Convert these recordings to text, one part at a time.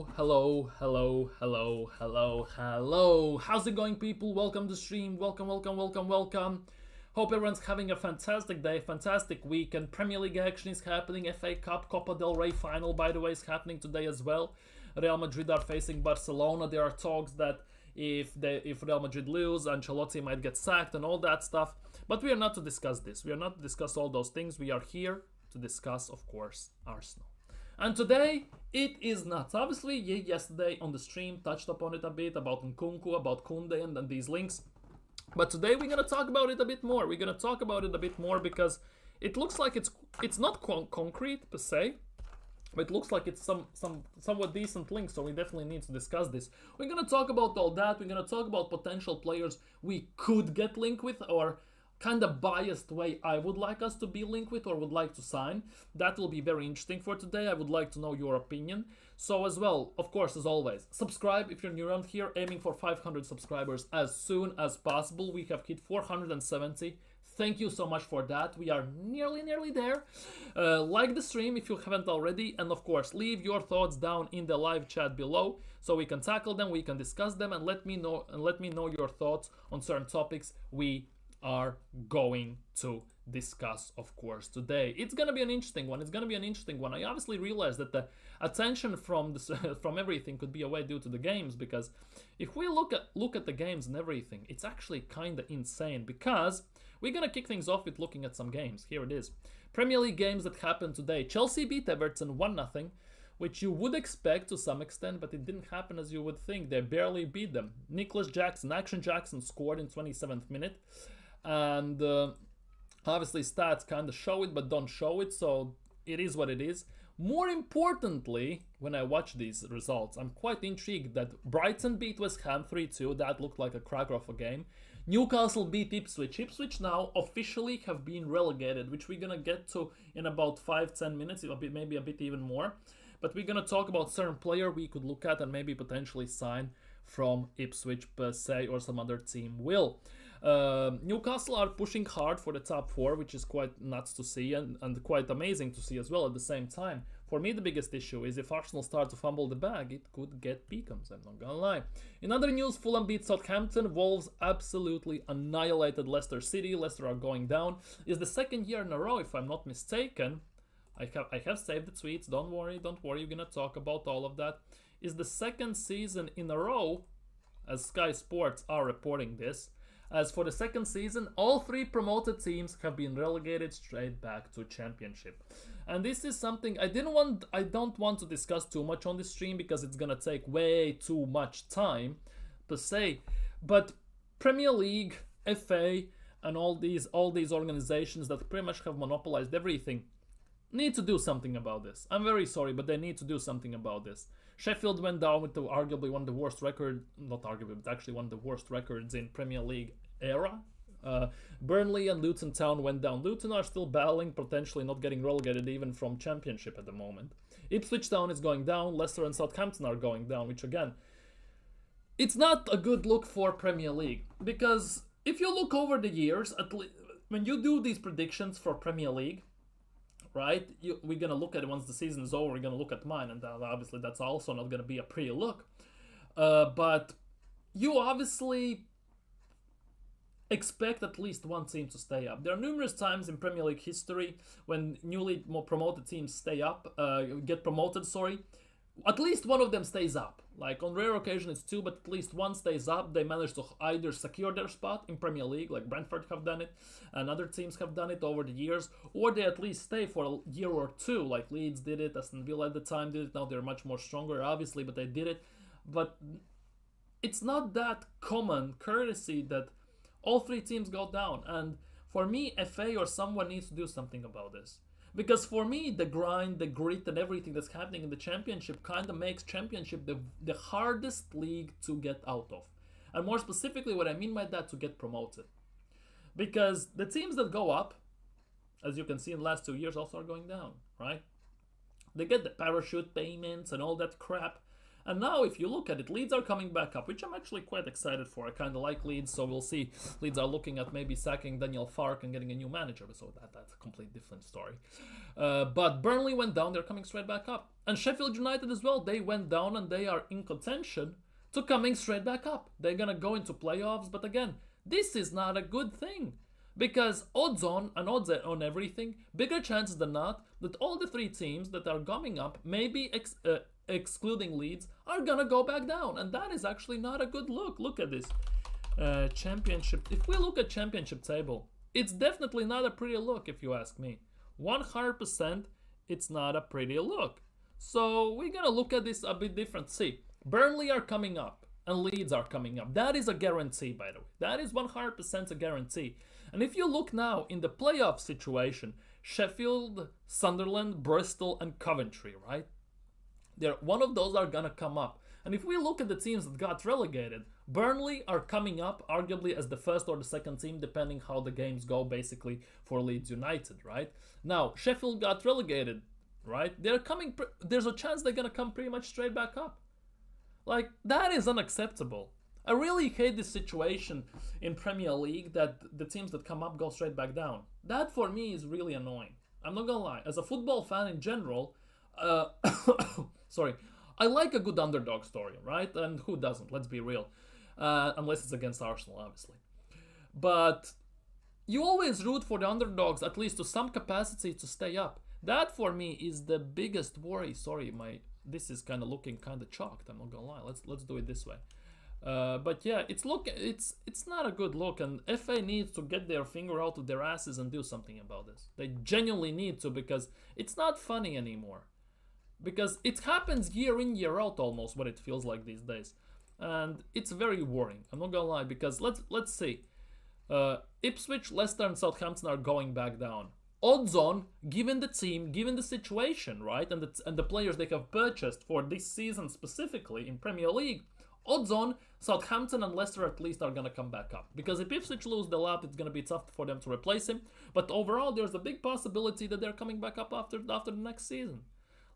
Hello. How's it going, people? Welcome to stream. Welcome. Hope everyone's having a fantastic day, fantastic week, and Premier League action is happening. FA Cup, Copa del Rey final, by the way, is happening today as well. Real Madrid are facing Barcelona. There are talks that if Real Madrid lose, Ancelotti might get sacked and all that stuff. But we are not to discuss this. We are not to discuss all those things. We are here to discuss, of course, Arsenal. And today, it is nuts. Obviously, yesterday on the stream touched upon it a bit, about Nkunku, about Kounde, and then these links. But today we're going to talk about it a bit more. We're going to talk about it a bit more because it looks like it's not concrete per se, but it looks like it's somewhat decent links, so we definitely need to discuss this. We're going to talk about all that. We're going to talk about potential players we could get linked with, or kind of biased way I would like us to be linked with or would like to sign. That will be very interesting for today. I would like to know your opinion. So as well, of course, as always, subscribe if you're new around here, aiming for 500 subscribers as soon as possible. We have hit 470. Thank you so much for that. We are nearly there. Like the stream if you haven't already, and of course, leave your thoughts down in the live chat below so we can tackle them, we can discuss them, and let me know your thoughts on certain topics we are going to discuss, of course, today. It's gonna be an interesting one. I obviously realize that the attention from everything could be away due to the games, because if we look at the games and everything, it's actually kind of insane, because we're gonna kick things off with looking at some games. Here it is. Premier League games that happened today. Chelsea beat Everton 1-0, which you would expect to some extent, but it didn't happen as you would think. They barely beat them. Action Jackson scored in 27th minute. And obviously stats kind of show it but don't show it, so it is what it is. More importantly, when I watch these results, I'm quite intrigued that Brighton beat West Ham 3-2. That looked like a cracker of a game. Newcastle beat Ipswich. Ipswich now officially have been relegated, which we're gonna get to in about 5-10 minutes, maybe a bit even more. But we're gonna talk about certain player we could look at and maybe potentially sign from Ipswich per se, or some other team will. Newcastle are pushing hard for the top 4, which is quite nuts to see and quite amazing to see as well at the same time. For me, the biggest issue is if Arsenal start to fumble the bag, it could get beacons, I'm not gonna lie. In other news, Fulham beat Southampton. Wolves absolutely annihilated Leicester City. Leicester are going down. It's the second year in a row, if I'm not mistaken. I have saved the tweets, don't worry, we're gonna talk about all of that. It's the second season in a row, as Sky Sports are reporting this. As for the second season, all 3 promoted teams have been relegated straight back to Championship. And this is something I don't want to discuss too much on this stream, because it's gonna take way too much time per se. But Premier League, FA, and all these organizations that pretty much have monopolized everything need to do something about this. I'm very sorry, but they need to do something about this. Sheffield went down with arguably one of the worst records, not arguably, but actually one of the worst records in Premier League era. Burnley and Luton Town went down. Luton are still battling, potentially not getting relegated even from Championship at the moment. Ipswich Town is going down. Leicester and Southampton are going down, which again, it's not a good look for Premier League. Because if you look over the years, when you do these predictions for Premier League, right, we're going to look at it once the season is over. We're going to look at mine, and obviously that's also not going to be a pretty look. But you obviously expect at least one team to stay up. There are numerous times in Premier League history when newly promoted teams get promoted, at least one of them stays up. Like on rare occasion it's 2, but at least one stays up. They manage to either secure their spot in Premier League, like Brentford have done it, and other teams have done it over the years, or they at least stay for a year or 2, like Leeds did it, Aston Villa at the time did it. Now they're much more stronger, obviously, but they did it. But it's not that common courtesy that all 3 teams go down. And for me, FA or someone needs to do something about this. Because for me, the grind, the grit, and everything that's happening in the Championship kind of makes Championship the hardest league to get out of. And more specifically, what I mean by that, to get promoted. Because the teams that go up, as you can see in the last 2 years, also are going down, right? They get the parachute payments and all that crap. And now, if you look at it, Leeds are coming back up, which I'm actually quite excited for. I kind of like Leeds, so we'll see. Leeds are looking at maybe sacking Daniel Farke and getting a new manager, so that's a completely different story. But Burnley went down, they're coming straight back up. And Sheffield United as well, they went down and they are in contention to coming straight back up. They're gonna go into playoffs, but again, this is not a good thing. Because odds on and odds on everything, bigger chances than not that all the three teams that are coming up, maybe excluding Leeds, are gonna go back down. And that is actually not a good look. Look at this. Championship. If we look at championship table, it's definitely not a pretty look if you ask me. 100% it's not a pretty look. So we're gonna look at this a bit different. See, Burnley are coming up and Leeds are coming up. That is a guarantee, by the way. That is 100% a guarantee. And if you look now in the playoff situation, Sheffield, Sunderland, Bristol, and Coventry, right? One of those are gonna come up. And if we look at the teams that got relegated, Burnley are coming up arguably as the first or the second team, depending how the games go, basically, for Leeds United, right? Now, Sheffield got relegated, right? There's a chance they're gonna come pretty much straight back up. Like, that is unacceptable. I really hate this situation in Premier League that the teams that come up go straight back down. That for me is really annoying. I'm not gonna lie. As a football fan in general, sorry, I like a good underdog story, right? And who doesn't? Let's be real. Unless it's against Arsenal, obviously. But you always root for the underdogs, at least to some capacity, to stay up. That for me is the biggest worry. Sorry, this is kind of looking kind of chalked. I'm not gonna lie. Let's do it this way. But yeah, it's not a good look, and FA needs to get their finger out of their asses and do something about this. They genuinely need to, because it's not funny anymore. Because it happens year in, year out almost, what it feels like these days. And it's very worrying, I'm not gonna lie, because let's see. Ipswich, Leicester and Southampton are going back down. Odds on, given the team, given the situation, right, and the players they have purchased for this season specifically in Premier League, odds on, Southampton and Leicester at least are going to come back up. Because if Ipswich lose the lap, it's going to be tough for them to replace him. But overall, there's a big possibility that they're coming back up after the next season.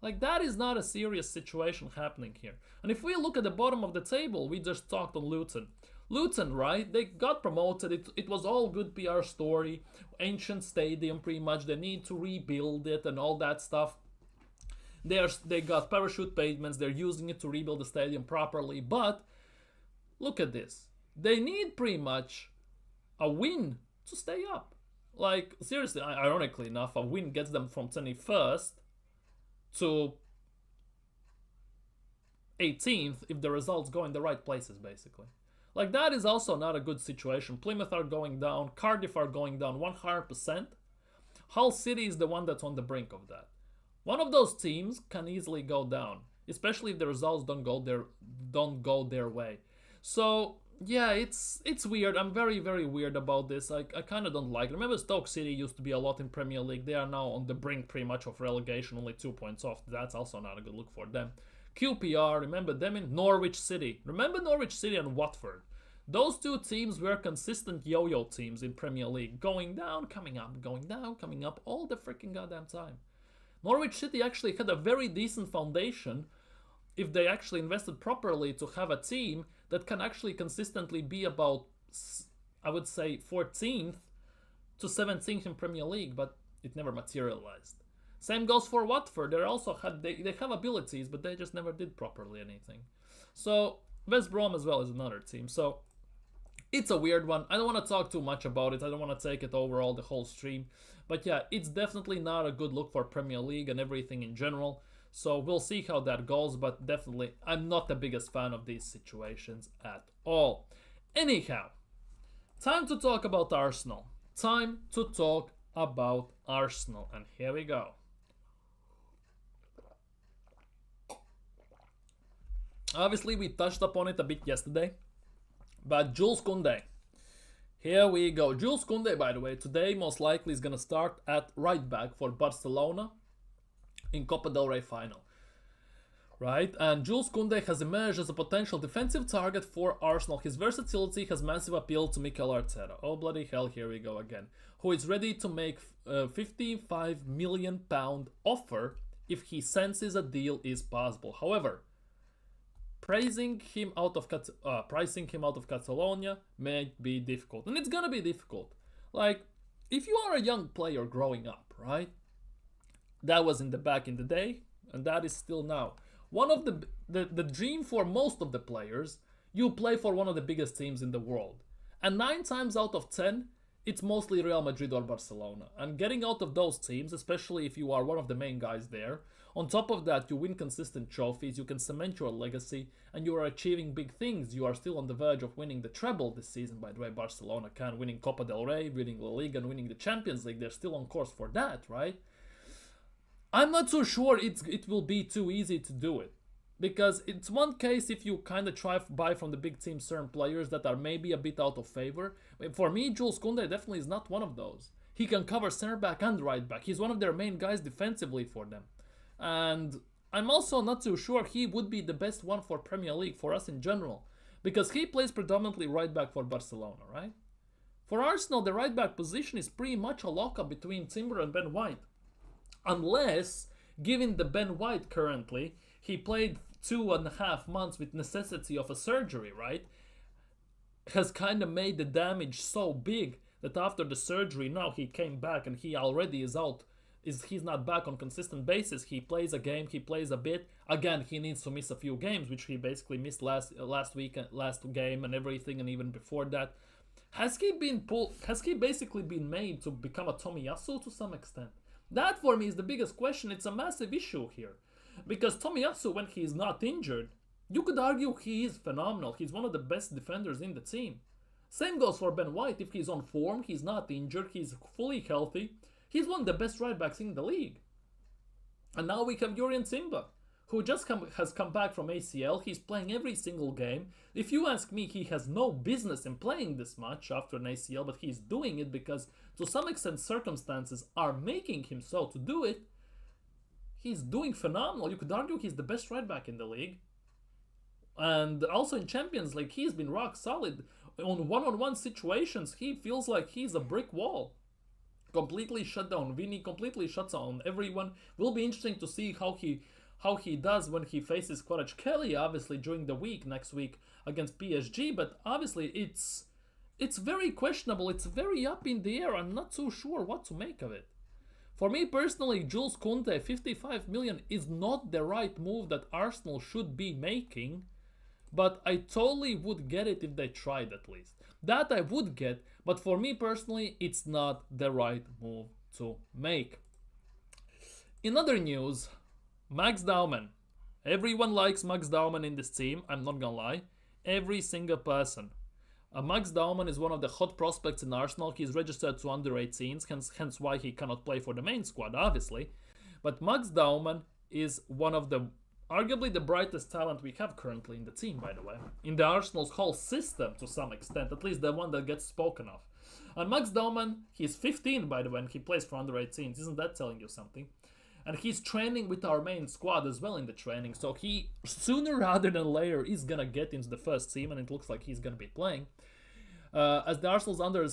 Like, that is not a serious situation happening here. And if we look at the bottom of the table, we just talked on Luton. Luton, right, they got promoted. It was all good PR story. Ancient stadium, pretty much. They need to rebuild it and all that stuff. They got parachute pavements. They're using it to rebuild the stadium properly. But look at this. They need pretty much a win to stay up. Like, seriously, ironically enough, a win gets them from 21st to 18th if the results go in the right places, basically. Like, that is also not a good situation. Plymouth are going down. Cardiff are going down 100%. Hull City is the one that's on the brink of that. One of those teams can easily go down, especially if the results don't go their way. So, yeah, it's weird. I'm very, very weird about this. I kind of don't like it. Remember, Stoke City used to be a lot in Premier League. They are now on the brink pretty much of relegation, only 2 points off. That's also not a good look for them. QPR, remember them in Norwich City. Remember Norwich City and Watford. Those two teams were consistent yo-yo teams in Premier League. Going down, coming up, going down, coming up all the freaking goddamn time. Norwich City actually had a very decent foundation if they actually invested properly to have a team that can actually consistently be about, I would say, 14th to 17th in Premier League, but it never materialized. Same goes for Watford. They have abilities, but they just never did properly anything. So West Brom as well is another team. So it's a weird one. I don't want to talk too much about it. I don't want to take it overall the whole stream. But yeah, it's definitely not a good look for Premier League and everything in general. So we'll see how that goes. But definitely, I'm not the biggest fan of these situations at all. Anyhow, time to talk about Arsenal. Time to talk about Arsenal. And here we go. Obviously, we touched upon it a bit yesterday. But Jules Kounde. Here we go. Jules Kounde, by the way, today most likely is going to start at right back for Barcelona in Copa del Rey final. Right? And Jules Kounde has emerged as a potential defensive target for Arsenal. His versatility has massive appeal to Mikel Arteta. Oh, bloody hell, here we go again. Who is ready to make a £55 million offer if he senses a deal is possible. However, pricing him out of Catalonia may be difficult. And it's gonna be difficult. Like, if you are a young player growing up, right? That was back in the day. and that is still now. One of the dream for most of the players, you play for one of the biggest teams in the world. And 9 times out of 10, it's mostly Real Madrid or Barcelona. And getting out of those teams, especially if you are one of the main guys there, on top of that, you win consistent trophies, you can cement your legacy, and you are achieving big things. You are still on the verge of winning the treble this season, by the way. Barcelona can, winning Copa del Rey, winning La Liga, and winning the Champions League. They're still on course for that, right? I'm not so sure it will be too easy to do it. Because it's one case if you kind of try to buy from the big team certain players that are maybe a bit out of favor. For me, Jules Kounde definitely is not one of those. He can cover center back and right back. He's one of their main guys defensively for them. And I'm also not too sure he would be the best one for Premier League, for us in general. Because he plays predominantly right back for Barcelona, right? For Arsenal, the right back position is pretty much a lock-up between Timber and Ben White. Unless, given the Ben White currently, he played 2.5 months with necessity of a surgery, right? Has kind of made the damage so big that after the surgery, now he came back and he already is out. He's not back on consistent basis. He plays a game, he plays a bit. Again, he needs to miss a few games, which he basically missed last week, last game and everything, and even before that. Has he basically been made to become a Tomiyasu to some extent? That for me is the biggest question. It's a massive issue here. Because Tomiyasu, when he is not injured, you could argue he is phenomenal. He's one of the best defenders in the team. Same goes for Ben White. If he's on form, he's not injured, he's fully healthy. He's one of the best right backs in the league. And now we have Jurrien Timber, who has come back from ACL. He's playing every single game. If you ask me, he has no business in playing this much after an ACL, but he's doing it because to some extent circumstances are making him so to do it. He's doing phenomenal. You could argue he's the best right back in the league. And also in Champions League, he's been rock solid. On one-on-one situations, he feels like he's a brick wall. Completely shut down Vinny, completely shuts down everyone. Will be interesting to see how he does when he faces Kvaratskhelia, obviously during the week, next week against PSG. But obviously it's very questionable. It's very up in the air. I'm not so sure what to make of it. For me personally, Jules Kounde, 55 million is not the right move that Arsenal should be making, but I totally would get it if they tried at least. That I would get, but for me personally, it's not the right move to make. In other news, Max Dauman. Everyone likes Max Dauman in this team, I'm not gonna lie. Every single person. Max Dauman is one of the hot prospects in Arsenal. He's registered to under 18s, hence why he cannot play for the main squad, obviously. But Max Dauman is one of the, arguably the brightest talent we have currently in the team, by the way. In the Arsenal's whole system, to some extent, at least the one that gets spoken of. And Max Dauman, he's 15, by the way, and he plays for under 18s. Isn't that telling you something? And he's training with our main squad as well in the training. So he, sooner rather than later, is going to get into the first team. And it looks like he's going to be playing. As the Arsenal's under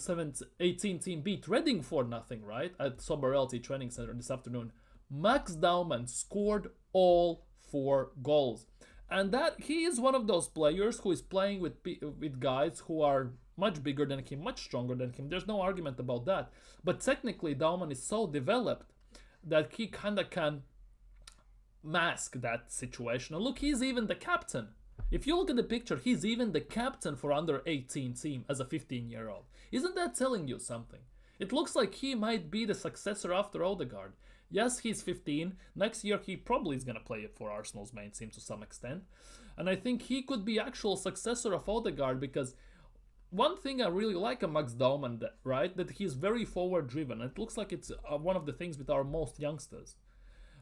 18 team beat Reading for nothing, right? At Soberelty Training Center this afternoon. Max Dauman scored all 4 goals. And that he is one of those players who is playing with guys who are much bigger than him, much stronger than him. There's no argument about that. But technically, Dauman is so developed that he kind of can mask that situation. And look, he's even the captain. If you look at the picture, he's even the captain for under 18 team as a 15-year-old. Isn't that telling you something? It looks like he might be the successor after Odegaard. Yes, he's 15. Next year, he probably is going to play it for Arsenal's main team to some extent. And I think he could be actual successor of Odegaard because one thing I really like about Max Dauman, right, that he's very forward-driven. It looks like it's one of the things with our most youngsters,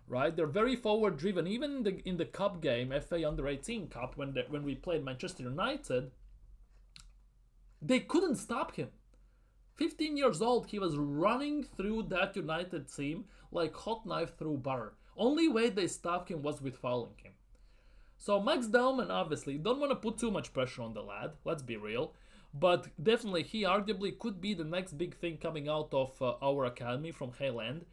right? They're very forward-driven. Even in the cup game, FA Under-18 Cup, when we played Manchester United, they couldn't stop him. 15 years old, he was running through that United team like hot knife through butter. Only way they stopped him was with fouling him. So Max Dauman, obviously, don't want to put too much pressure on the lad, let's be real. But definitely, he arguably could be the next big thing coming out of our academy from Hale End.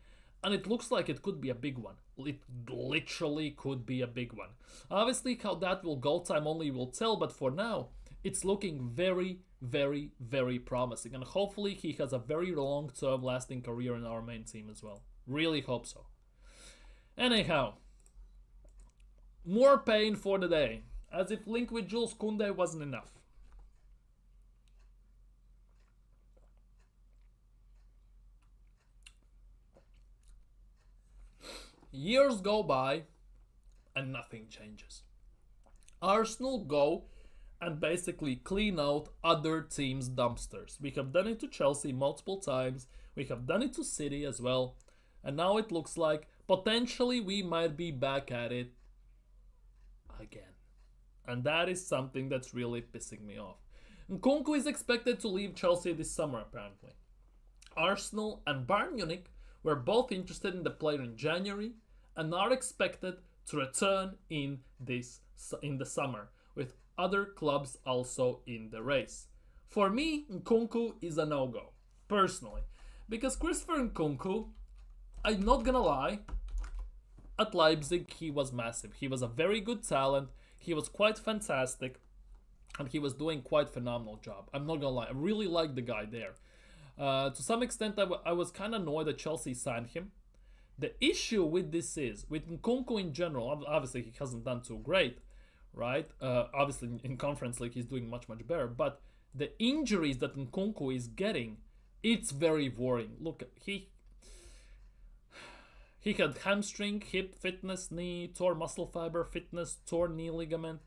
And it looks like it could be a big one. It literally could be a big one. Obviously, how that will go, time only will tell. But for now, it's looking very, very, very promising. And hopefully, he has a very long-term lasting career in our main team as well. Really hope so. Anyhow, More pain for the day, as if link with Jules Kounde wasn't enough. Years go by and nothing changes. Arsenal go and basically clean out other teams' dumpsters. We have done it to Chelsea multiple times, we have done it to City as well, and now it looks like potentially we might be back at it again. And that is something that's really pissing me off. Nkunku is expected to leave Chelsea this summer, apparently. Arsenal and Bayern Munich were both interested in the player in January and are expected to return in the summer, with other clubs also in the race. For me, Nkunku is a no-go, personally, because Christopher Nkunku, I'm not gonna lie, at Leipzig he was massive. He was a very good talent, he was quite fantastic, and he was doing quite a phenomenal job. I'm not gonna lie, I really like the guy there. To some extent, I was kind of annoyed that Chelsea signed him. The issue with this is, with Nkunku in general, obviously he hasn't done too great, right? Obviously in Conference League he's doing much, much better, but the injuries that Nkunku is getting, it's very worrying. Look, he had hamstring, hip, fitness, knee, tore muscle fiber, fitness, torn knee ligament,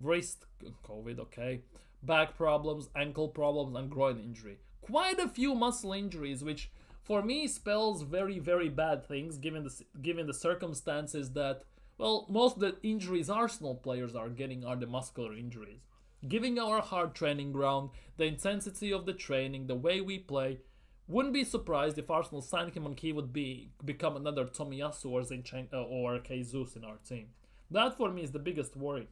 wrist, COVID, okay, back problems, ankle problems, and groin injury. Quite a few muscle injuries, which for me spells very, very bad things given the circumstances that, well, most of the injuries Arsenal players are getting are the muscular injuries. Given our hard training ground, the intensity of the training, the way we play, wouldn't be surprised if Arsenal signed him and he would become another Tomiyasu or Jesus in our team. That for me is the biggest worry.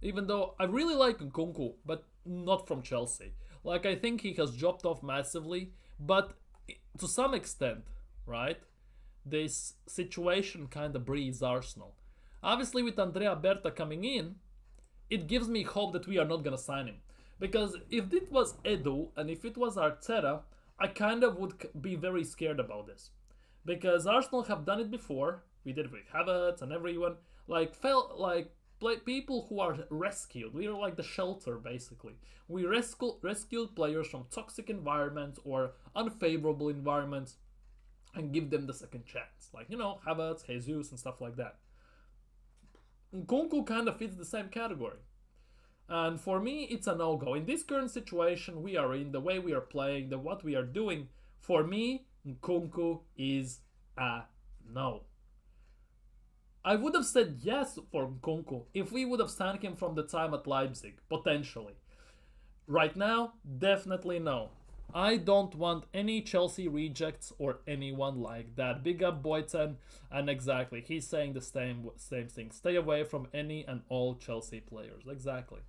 Even though I really like Nkunku, but not from Chelsea. Like, I think he has dropped off massively, but to some extent, right, this situation kind of breeds Arsenal. Obviously, with Andrea Berta coming in, it gives me hope that we are not going to sign him. Because if it was Edu and if it was Arteta, I kind of would be very scared about this. Because Arsenal have done it before. We did it with Havertz and everyone. People who are rescued. We are like the shelter, basically. We rescued players from toxic environments or unfavorable environments and give them the second chance. Like, Havertz, Jesus, and stuff like that. Nkunku kind of fits the same category. And for me, it's a no-go. In this current situation we are in, the way we are playing, what we are doing, for me, Nkunku is a no. I would have said yes for Nkunku if we would have signed him from the time at Leipzig, potentially. Right now, definitely no. I don't want any Chelsea rejects or anyone like that. Big up Boyton, and exactly, he's saying the same thing. Stay away from any and all Chelsea players. Exactly.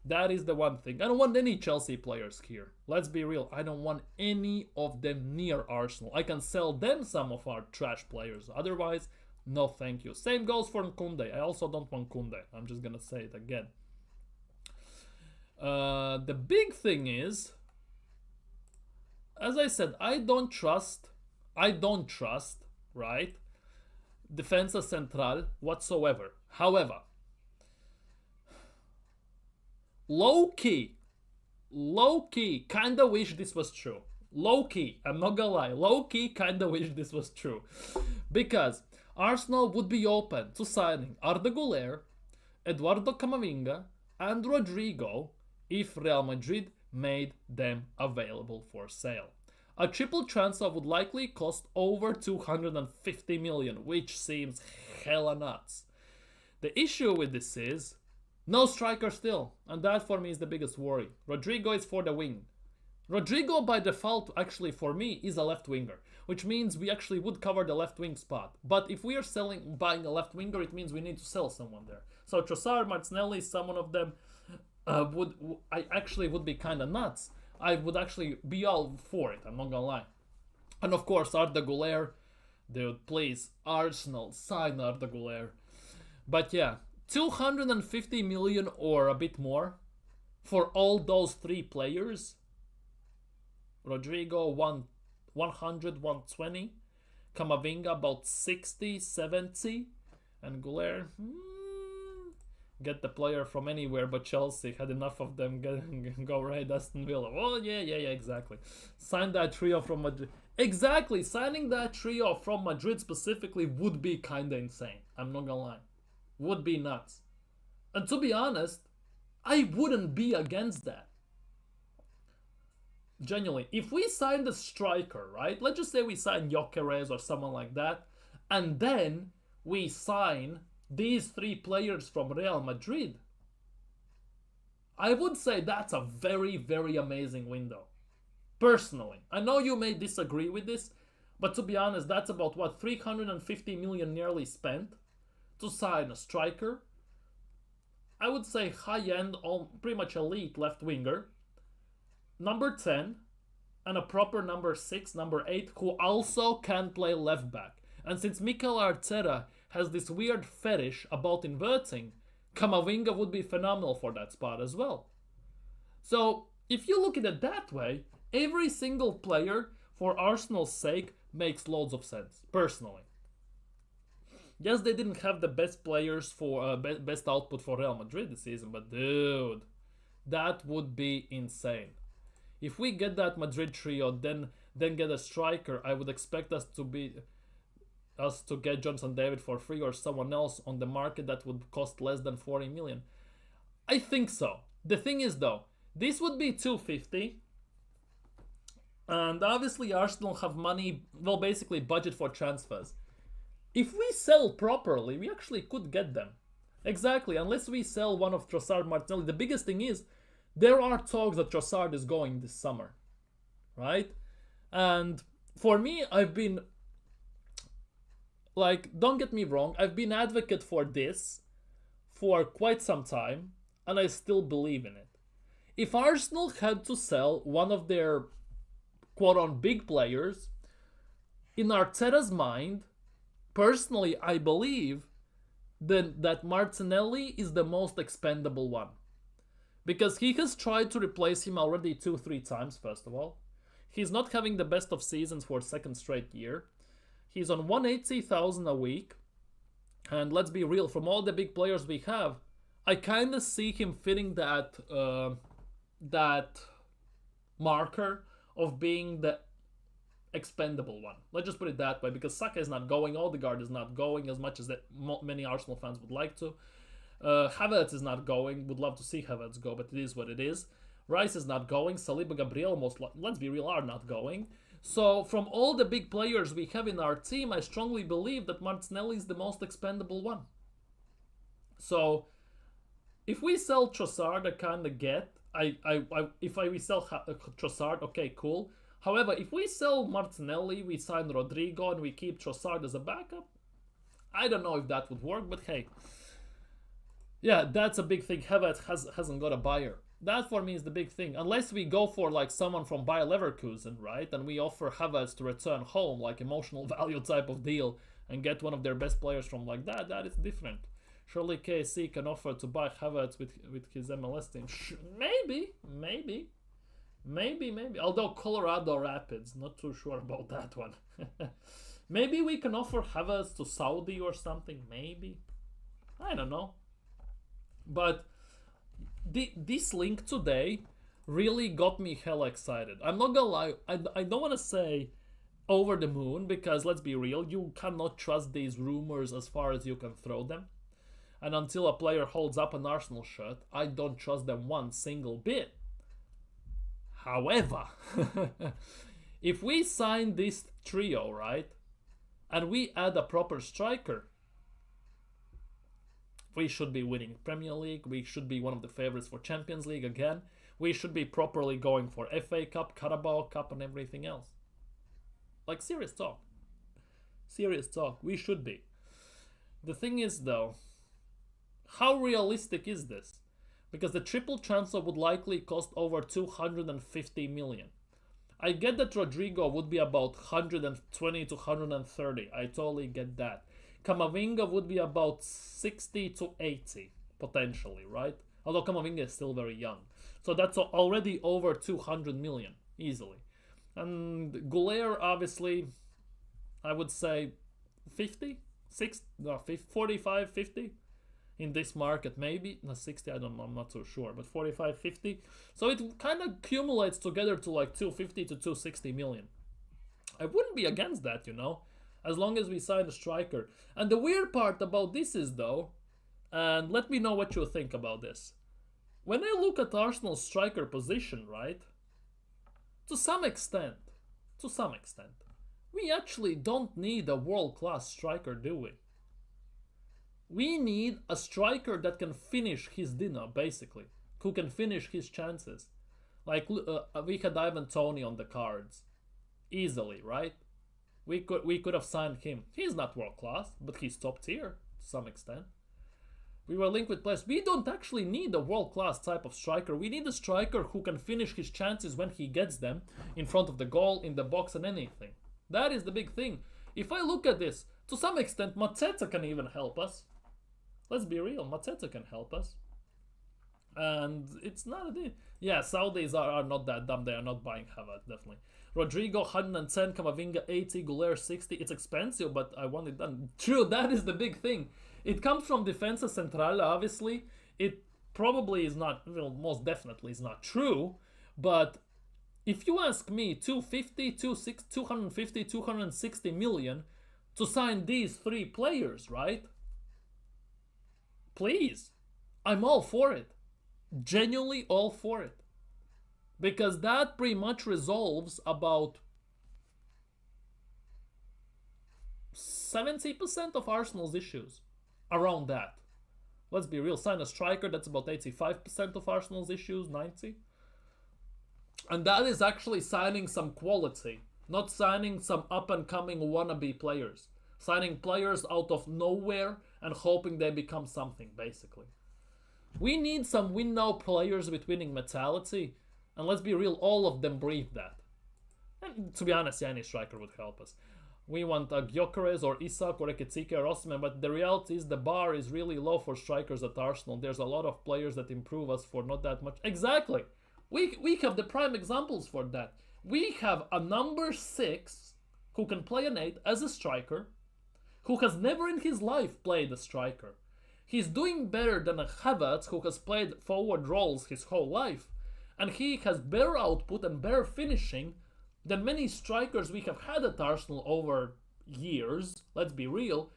That is the one thing. I don't want any Chelsea players here. Let's be real. I don't want any of them near Arsenal. I can sell them some of our trash players. Otherwise, no thank you. Same goes for Nkunde. I also don't want Kounde. I'm just gonna say it again. The big thing is, as I said, I don't trust, right, Defensa Central whatsoever. However, low-key, kinda wish this was true. Low-key, I'm not gonna lie, low-key kinda wish this was true. Because Arsenal would be open to signing Arda Güler, Eduardo Camavinga, and Rodrigo if Real Madrid made them available for sale. A triple transfer would likely cost over 250 million, which seems hella nuts. The issue with this is no striker still, and that for me is the biggest worry. Rodrigo is for the wing. Rodrigo by default, actually for me, is a left winger, which means we actually would cover the left wing spot. But if we are buying a left winger, it means we need to sell someone there. So Trossard, Martinelli, someone of them would be kind of nuts. I would actually be all for it, I'm not gonna lie. And of course, Arda Güler, dude, please, Arsenal, sign Arda Güler. But yeah, 250 million or a bit more for all those three players. Rodrigo 100, 120. Camavinga about 60, 70. And Goulet, get the player from anywhere but Chelsea. Had enough of them. Go right, Aston Villa. Oh, yeah, exactly. Sign that trio from Madrid. Exactly, signing that trio from Madrid specifically would be kinda insane. I'm not gonna lie. Would be nuts. And to be honest, I wouldn't be against that. Genuinely. If we sign the striker, right? Let's just say we sign Gyökeres or someone like that, and then we sign these three players from Real Madrid, I would say that's a very, very amazing window. Personally. I know you may disagree with this, but to be honest, that's about what, 350 million nearly spent to sign a striker. I would say high-end, pretty much elite left winger, number 10, and a proper number 6, number 8, who also can play left back. And since Mikel Arteta has this weird fetish about inverting, Camavinga would be phenomenal for that spot as well. So, if you look at it that way, every single player, for Arsenal's sake, makes loads of sense, personally. Yes, they didn't have the best players for best output for Real Madrid this season, but dude, that would be insane. If we get that Madrid trio, then get a striker, I would expect us to get Johnson David for free or someone else on the market that would cost less than 40 million. I think so. The thing is though, this would be 250. And obviously Arsenal have money, well, basically budget for transfers. If we sell properly, we actually could get them. Exactly, unless we sell one of Trossard, Martinelli. The biggest thing is, there are talks that Trossard is going this summer, right? And for me, I've been, don't get me wrong, I've been advocate for this for quite some time, and I still believe in it. If Arsenal had to sell one of their quote-on big players, in Arteta's mind, personally, I believe that Martinelli is the most expendable one. Because he has tried to replace him already 2-3 times, first of all. He's not having the best of seasons for a second straight year. He's on 180,000 a week. And let's be real, from all the big players we have, I kind of see him fitting that marker of being the expendable one. Let's just put it that way, because Saka is not going, Odegaard is not going as much as that many Arsenal fans would like to. Havertz is not going, would love to see Havertz go, but it is what it is. Rice is not going, Saliba, Gabriel, let's be real, are not going. So from all the big players we have in our team, I strongly believe that Martinelli is the most expendable one. So if we sell Trossard, I kind of get. If we sell Trossard, okay, cool. However, if we sell Martinelli, we sign Rodrigo, and we keep Trossard as a backup, I don't know if that would work, but hey. Yeah, that's a big thing. Havertz hasn't got a buyer. That for me is the big thing. Unless we go for like someone from Bayer Leverkusen, right? And we offer Havertz to return home, like emotional value type of deal, and get one of their best players from like that, that is different. Surely KSC can offer to buy Havertz with his MLS team. Maybe. Although Colorado Rapids, not too sure about that one. Maybe we can offer Havertz to Saudi or something. Maybe. I don't know. But this link today really got me hella excited. I'm not gonna lie, I don't want to say over the moon, because let's be real, you cannot trust these rumors as far as you can throw them. And until a player holds up an Arsenal shirt, I don't trust them one single bit. However, if we sign this trio, right, and we add a proper striker, we should be winning Premier League. We should be one of the favorites for Champions League again. We should be properly going for FA Cup, Carabao Cup, and everything else. Like, serious talk. Serious talk. We should be. The thing is, though, how realistic is this? Because the triple transfer would likely cost over 250 million. I get that Rodrigo would be about 120 to 130. I totally get that. Camavinga would be about 60 to 80, potentially, right? Although Camavinga is still very young. So that's already over 200 million, easily. And Goulet, obviously, I would say 50, 45, 50 in this market, maybe. No, 60, I don't know, I'm not so sure, but 45, 50. So it kind of accumulates together to like 250 to 260 million. I wouldn't be against that, you know, as long as we sign a striker. And the weird part about this is, though, and let me know what you think about this. When I look at Arsenal's striker position, right, to some extent, we actually don't need a world-class striker, do we? We need a striker that can finish his dinner, basically, who can finish his chances. Like, we had Ivan Toney on the cards, easily, right? We could have signed him. He's not world-class, but he's top tier to some extent. We were linked with players. We don't actually need a world-class type of striker. We need a striker who can finish his chances when he gets them, in front of the goal, in the box, and anything. That is the big thing. If I look at this, to some extent, Mateta can even help us. Let's be real, Mateta can help us. And it's not a deal. Yeah, Saudis are not that dumb. They are not buying Havertz, definitely. Rodrigo, 110, Camavinga, 80, Goulart, 60. It's expensive, but I want it done. True, that is the big thing. It comes from Defensa Central, obviously. It probably is not, well, most definitely is not true. But if you ask me, 250, 260 million to sign these three players, right? Please, I'm all for it. Genuinely all for it. Because that pretty much resolves about 70% of Arsenal's issues around that. Let's be real, sign a striker, that's about 85% of Arsenal's issues, 90%. And that is actually signing some quality, not signing some up-and-coming wannabe players. Signing players out of nowhere and hoping they become something, basically. We need some win-now players with winning mentality, and let's be real, all of them breathe that. And to be honest, any striker would help us. We want Gyökeres or Isak or Ekitike or Osimhen, but the reality is the bar is really low for strikers at Arsenal. There's a lot of players that improve us for not that much. Exactly! We have the prime examples for that. We have a number 6 who can play an 8 as a striker, who has never in his life played a striker. He's doing better than a Havertz who has played forward roles his whole life. And he has better output and better finishing than many strikers we have had at Arsenal over years, let's be real,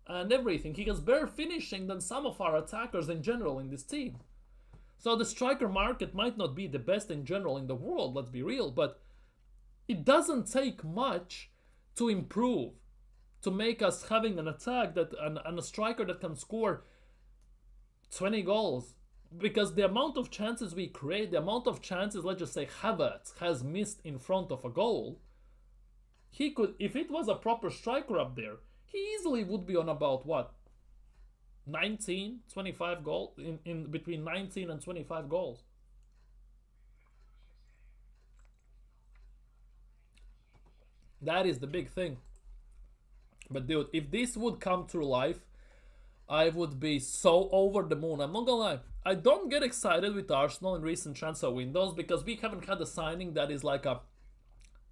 and everything. He has better finishing than some of our attackers in general in this team. So the striker market might not be the best in general in the world, let's be real, but it doesn't take much to improve, to make us having an attack that and a striker that can score 20 goals. Because the amount of chances we create, the amount of chances, let's just say, Havertz has missed in front of a goal, he could, if it was a proper striker up there, he easily would be on about, what, 19, 25 goals, in between 19 and 25 goals. That is the big thing. But dude, if this would come to life, I would be so over the moon. I'm not gonna lie. I don't get excited with Arsenal in recent transfer windows because we haven't had a signing that is like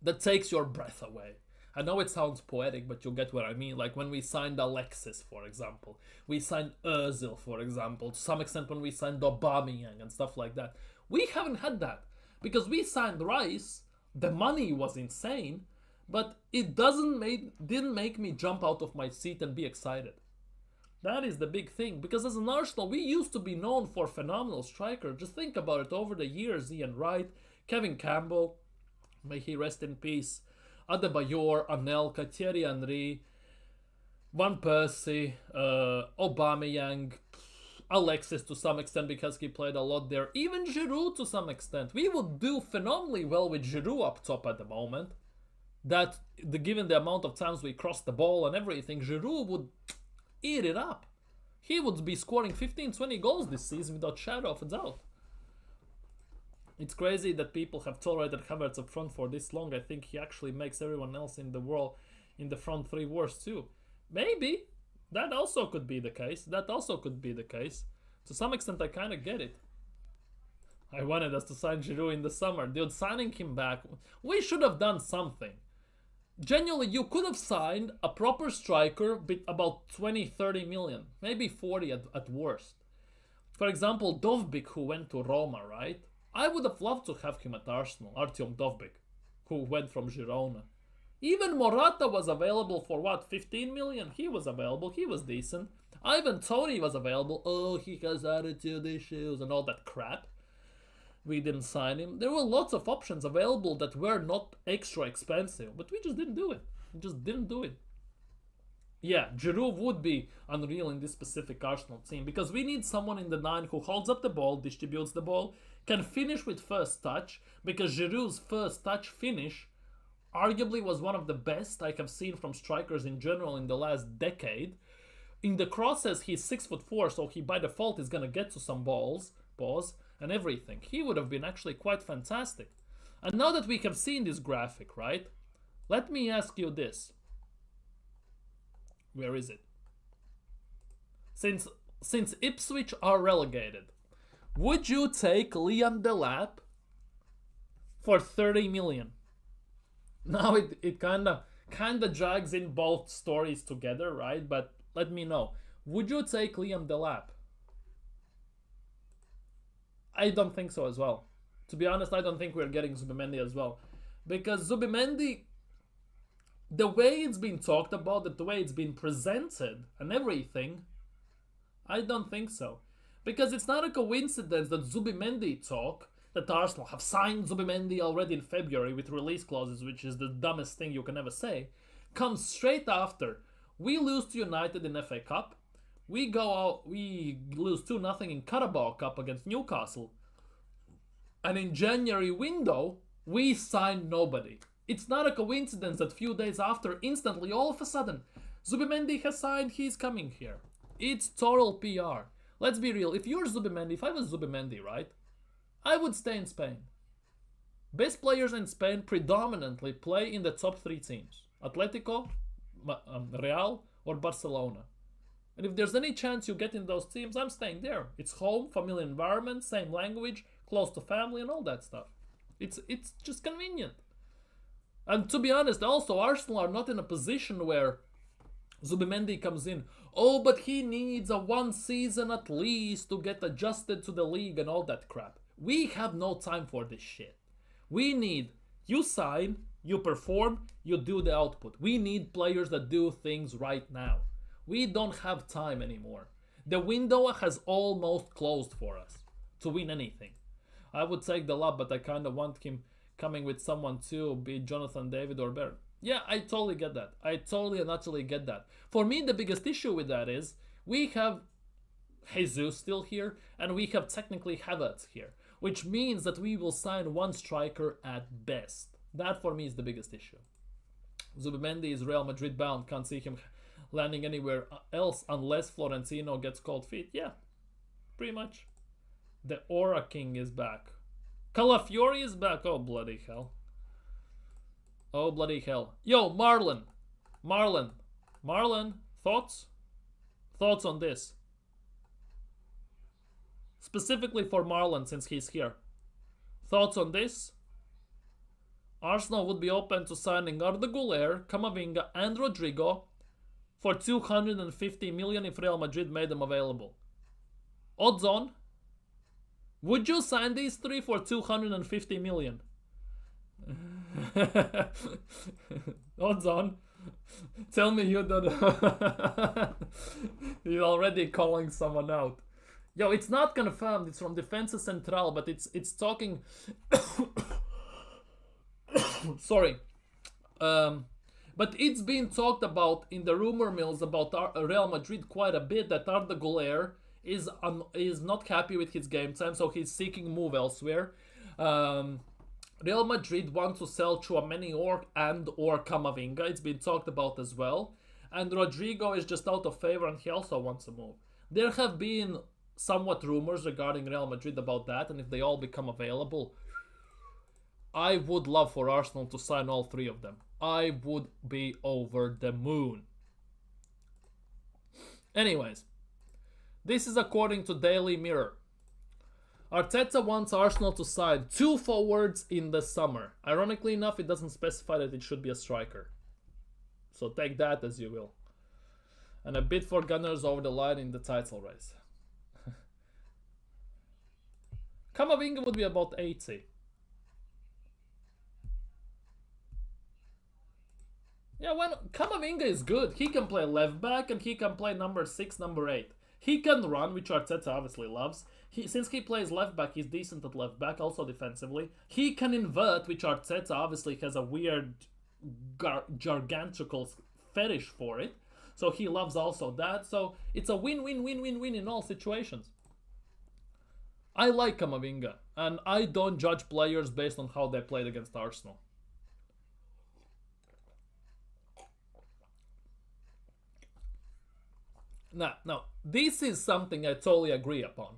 that takes your breath away. I know it sounds poetic, but you'll get what I mean. Like when we signed Alexis, for example. We signed Özil, for example. To some extent when we signed Aubameyang and stuff like that. We haven't had that. Because we signed Rice, the money was insane, but it didn't make me jump out of my seat and be excited. That is the big thing, because as an Arsenal, we used to be known for phenomenal strikers. Just think about it, over the years, Ian Wright, Kevin Campbell, may he rest in peace, Adebayor, Anelka, Thierry Henry, Van Persie, Aubameyang, Alexis to some extent because he played a lot there, even Giroud to some extent. We would do phenomenally well with Giroud up top at the moment. That, given the amount of times we crossed the ball and everything, Giroud would eat it up. He would be scoring 15-20 goals this season without shadow of a doubt. It's crazy that people have tolerated Havertz up front for this long. I think he actually makes everyone else in the world in the front three worse too. Maybe. That also could be the case. To some extent, I kind of get it. I wanted us to sign Giroud in the summer. Dude, signing him back, we should have done something. Genuinely, you could have signed a proper striker with about 20, 30 million, maybe 40 at worst. For example, Dovbyk, who went to Roma, right? I would have loved to have him at Arsenal, Artyom Dovbyk, who went from Girona. Even Morata was available for what, 15 million? He was available, he was decent. Ivan Toney was available. Oh, he has attitude issues and all that crap. We didn't sign him. There were lots of options available that were not extra expensive, but we just didn't do it. We just didn't do it. Yeah, Giroud would be unreal in this specific Arsenal team because we need someone in the 9 who holds up the ball, distributes the ball, can finish with first touch, because Giroud's first touch finish arguably was one of the best I have seen from strikers in general in the last decade. In the crosses, he's 6'4", so he by default is gonna get to some balls, and everything. He would have been actually quite fantastic. And now that we have seen this graphic, right? Let me ask you this. Where is it? Since Ipswich are relegated, would you take Liam Delap for 30 million? Now it kinda drags in both stories together, right? But let me know. Would you take Liam Delap? I don't think so as well. To be honest, I don't think we're getting Zubimendi as well. Because Zubimendi, the way it's been talked about, the way it's been presented and everything, I don't think so. Because it's not a coincidence that Zubimendi talk, that Arsenal have signed Zubimendi already in February with release clauses, which is the dumbest thing you can ever say, comes straight after we lose to United in FA Cup. We go out, we lose 2-0 in Carabao Cup against Newcastle. And in January window, we sign nobody. It's not a coincidence that few days after, instantly, all of a sudden, Zubimendi has signed, he's coming here. It's total PR. Let's be real, if you're Zubimendi, if I was Zubimendi, right, I would stay in Spain. Best players in Spain predominantly play in the top 3 teams. Atletico, Real, or Barcelona. And if there's any chance you get in those teams, I'm staying there. It's home, familiar environment, same language, close to family and all that stuff. It's just convenient. And to be honest, also, Arsenal are not in a position where Zubimendi comes in. Oh, but he needs a 1 season at least to get adjusted to the league and all that crap. We have no time for this shit. We need, you sign, you perform, you do the output. We need players that do things right now. We don't have time anymore. The window has almost closed for us to win anything. I would take the lab, but I kind of want him coming with someone too, be it Jonathan David or Barrett. Yeah, I totally get that. I totally and utterly get that. For me, the biggest issue with that is we have Jesus still here, and we have technically Havertz here, which means that we will sign 1 striker at best. That for me is the biggest issue. Zubimendi is Real Madrid bound, can't see him landing anywhere else unless Florentino gets cold feet. Yeah, pretty much. The Aura King is back. Calafiori is back. Oh, bloody hell. Oh, bloody hell. Yo, Marlon, thoughts? Thoughts on this? Specifically for Marlon, since he's here. Thoughts on this? Arsenal would be open to signing Arda Güler, Camavinga and Rodrigo for 250 million if Real Madrid made them available. Odds on? Would you sign these 3 for 250 million? Odds on. Tell me you don't. You're already calling someone out. Yo, it's not confirmed. It's from Defensa Central, but it's talking. Sorry. But it's been talked about in the rumor mills about Real Madrid quite a bit, that Arda Güler is not happy with his game time, so he's seeking move elsewhere. Real Madrid want to sell Tchouaméni or Camavinga. It's been talked about as well. And Rodrigo is just out of favor and he also wants a move. There have been somewhat rumors regarding Real Madrid about that, and if they all become available, I would love for Arsenal to sign all 3 of them. I would be over the moon. Anyways, this is according to Daily Mirror. Arteta wants Arsenal to sign 2 forwards in the summer. Ironically enough, it doesn't specify that it should be a striker. So take that as you will. And a bid for Gunners over the line in the title race. Kamavinga would be about 80. Yeah, when Kamavinga is good, he can play left back and he can play number 6, number 8. He can run, which Arteta obviously loves. Since he plays left back, he's decent at left back, also defensively. He can invert, which Arteta obviously has a weird, gigantical fetish for it. So he loves also that. So it's a win-win-win-win-win in all situations. I like Kamavinga, and I don't judge players based on how they played against Arsenal. Now, this is something I totally agree upon.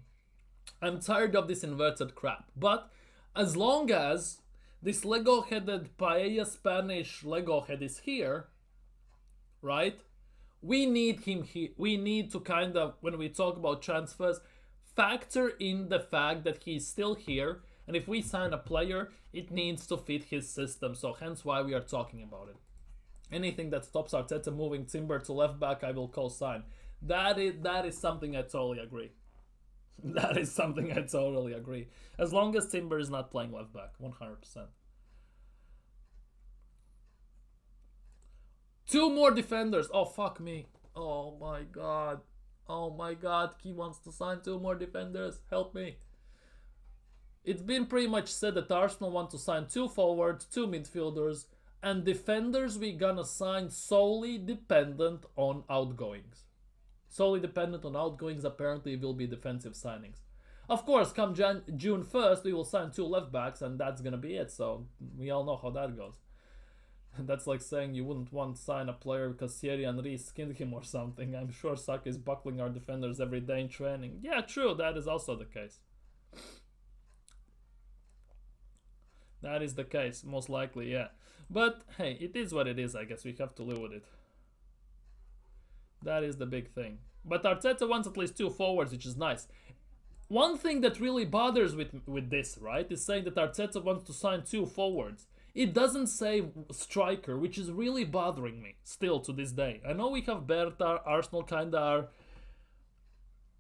I'm tired of this inverted crap. But as long as this Lego-headed paella Spanish Lego head is here, right? We need him here. We need to kind of, when we talk about transfers, factor in the fact that he's still here. And if we sign a player, it needs to fit his system. So hence why we are talking about it. Anything that stops Arteta moving Timber to left back, I will co-sign. That is something I totally agree. That is something I totally agree. As long as Timber is not playing left back, 100%. 2 more defenders. Oh, fuck me. Oh my god. Oh my god. He wants to sign 2 more defenders. Help me. It's been pretty much said that Arsenal want to sign 2 forwards, 2 midfielders, and defenders we gonna sign solely dependent on outgoings. Solely dependent on outgoings, apparently will be defensive signings. Of course, come June 1st, we will sign 2 left backs, and that's gonna be it. So we all know how that goes. That's like saying you wouldn't want to sign a player because Thierry Henry skinned him or something. I'm sure Saka is buckling our defenders every day in training. Yeah, true, that is also the case. That is the case, most likely, yeah. But hey, it is what it is, I guess. We have to live with it. That is the big thing. But Arteta wants at least 2 forwards, which is nice. One thing that really bothers with this, right, is saying that Arteta wants to sign 2 forwards. It doesn't say striker, which is really bothering me still to this day. I know we have Berta, Arsenal kinda are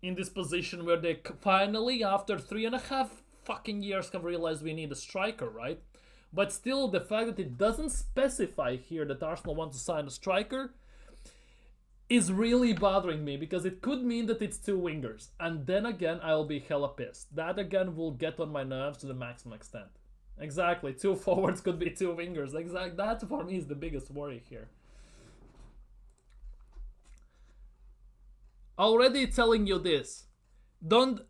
in this position where they finally, after 3.5 fucking years, have realized we need a striker, right? But still, the fact that it doesn't specify here that Arsenal want to sign a striker is really bothering me, because it could mean that it's 2 wingers, and then again I'll be hella pissed. That again will get on my nerves to the maximum extent. Exactly, 2 forwards could be 2 wingers. Exactly, that for me is the biggest worry here. Already telling you this, don't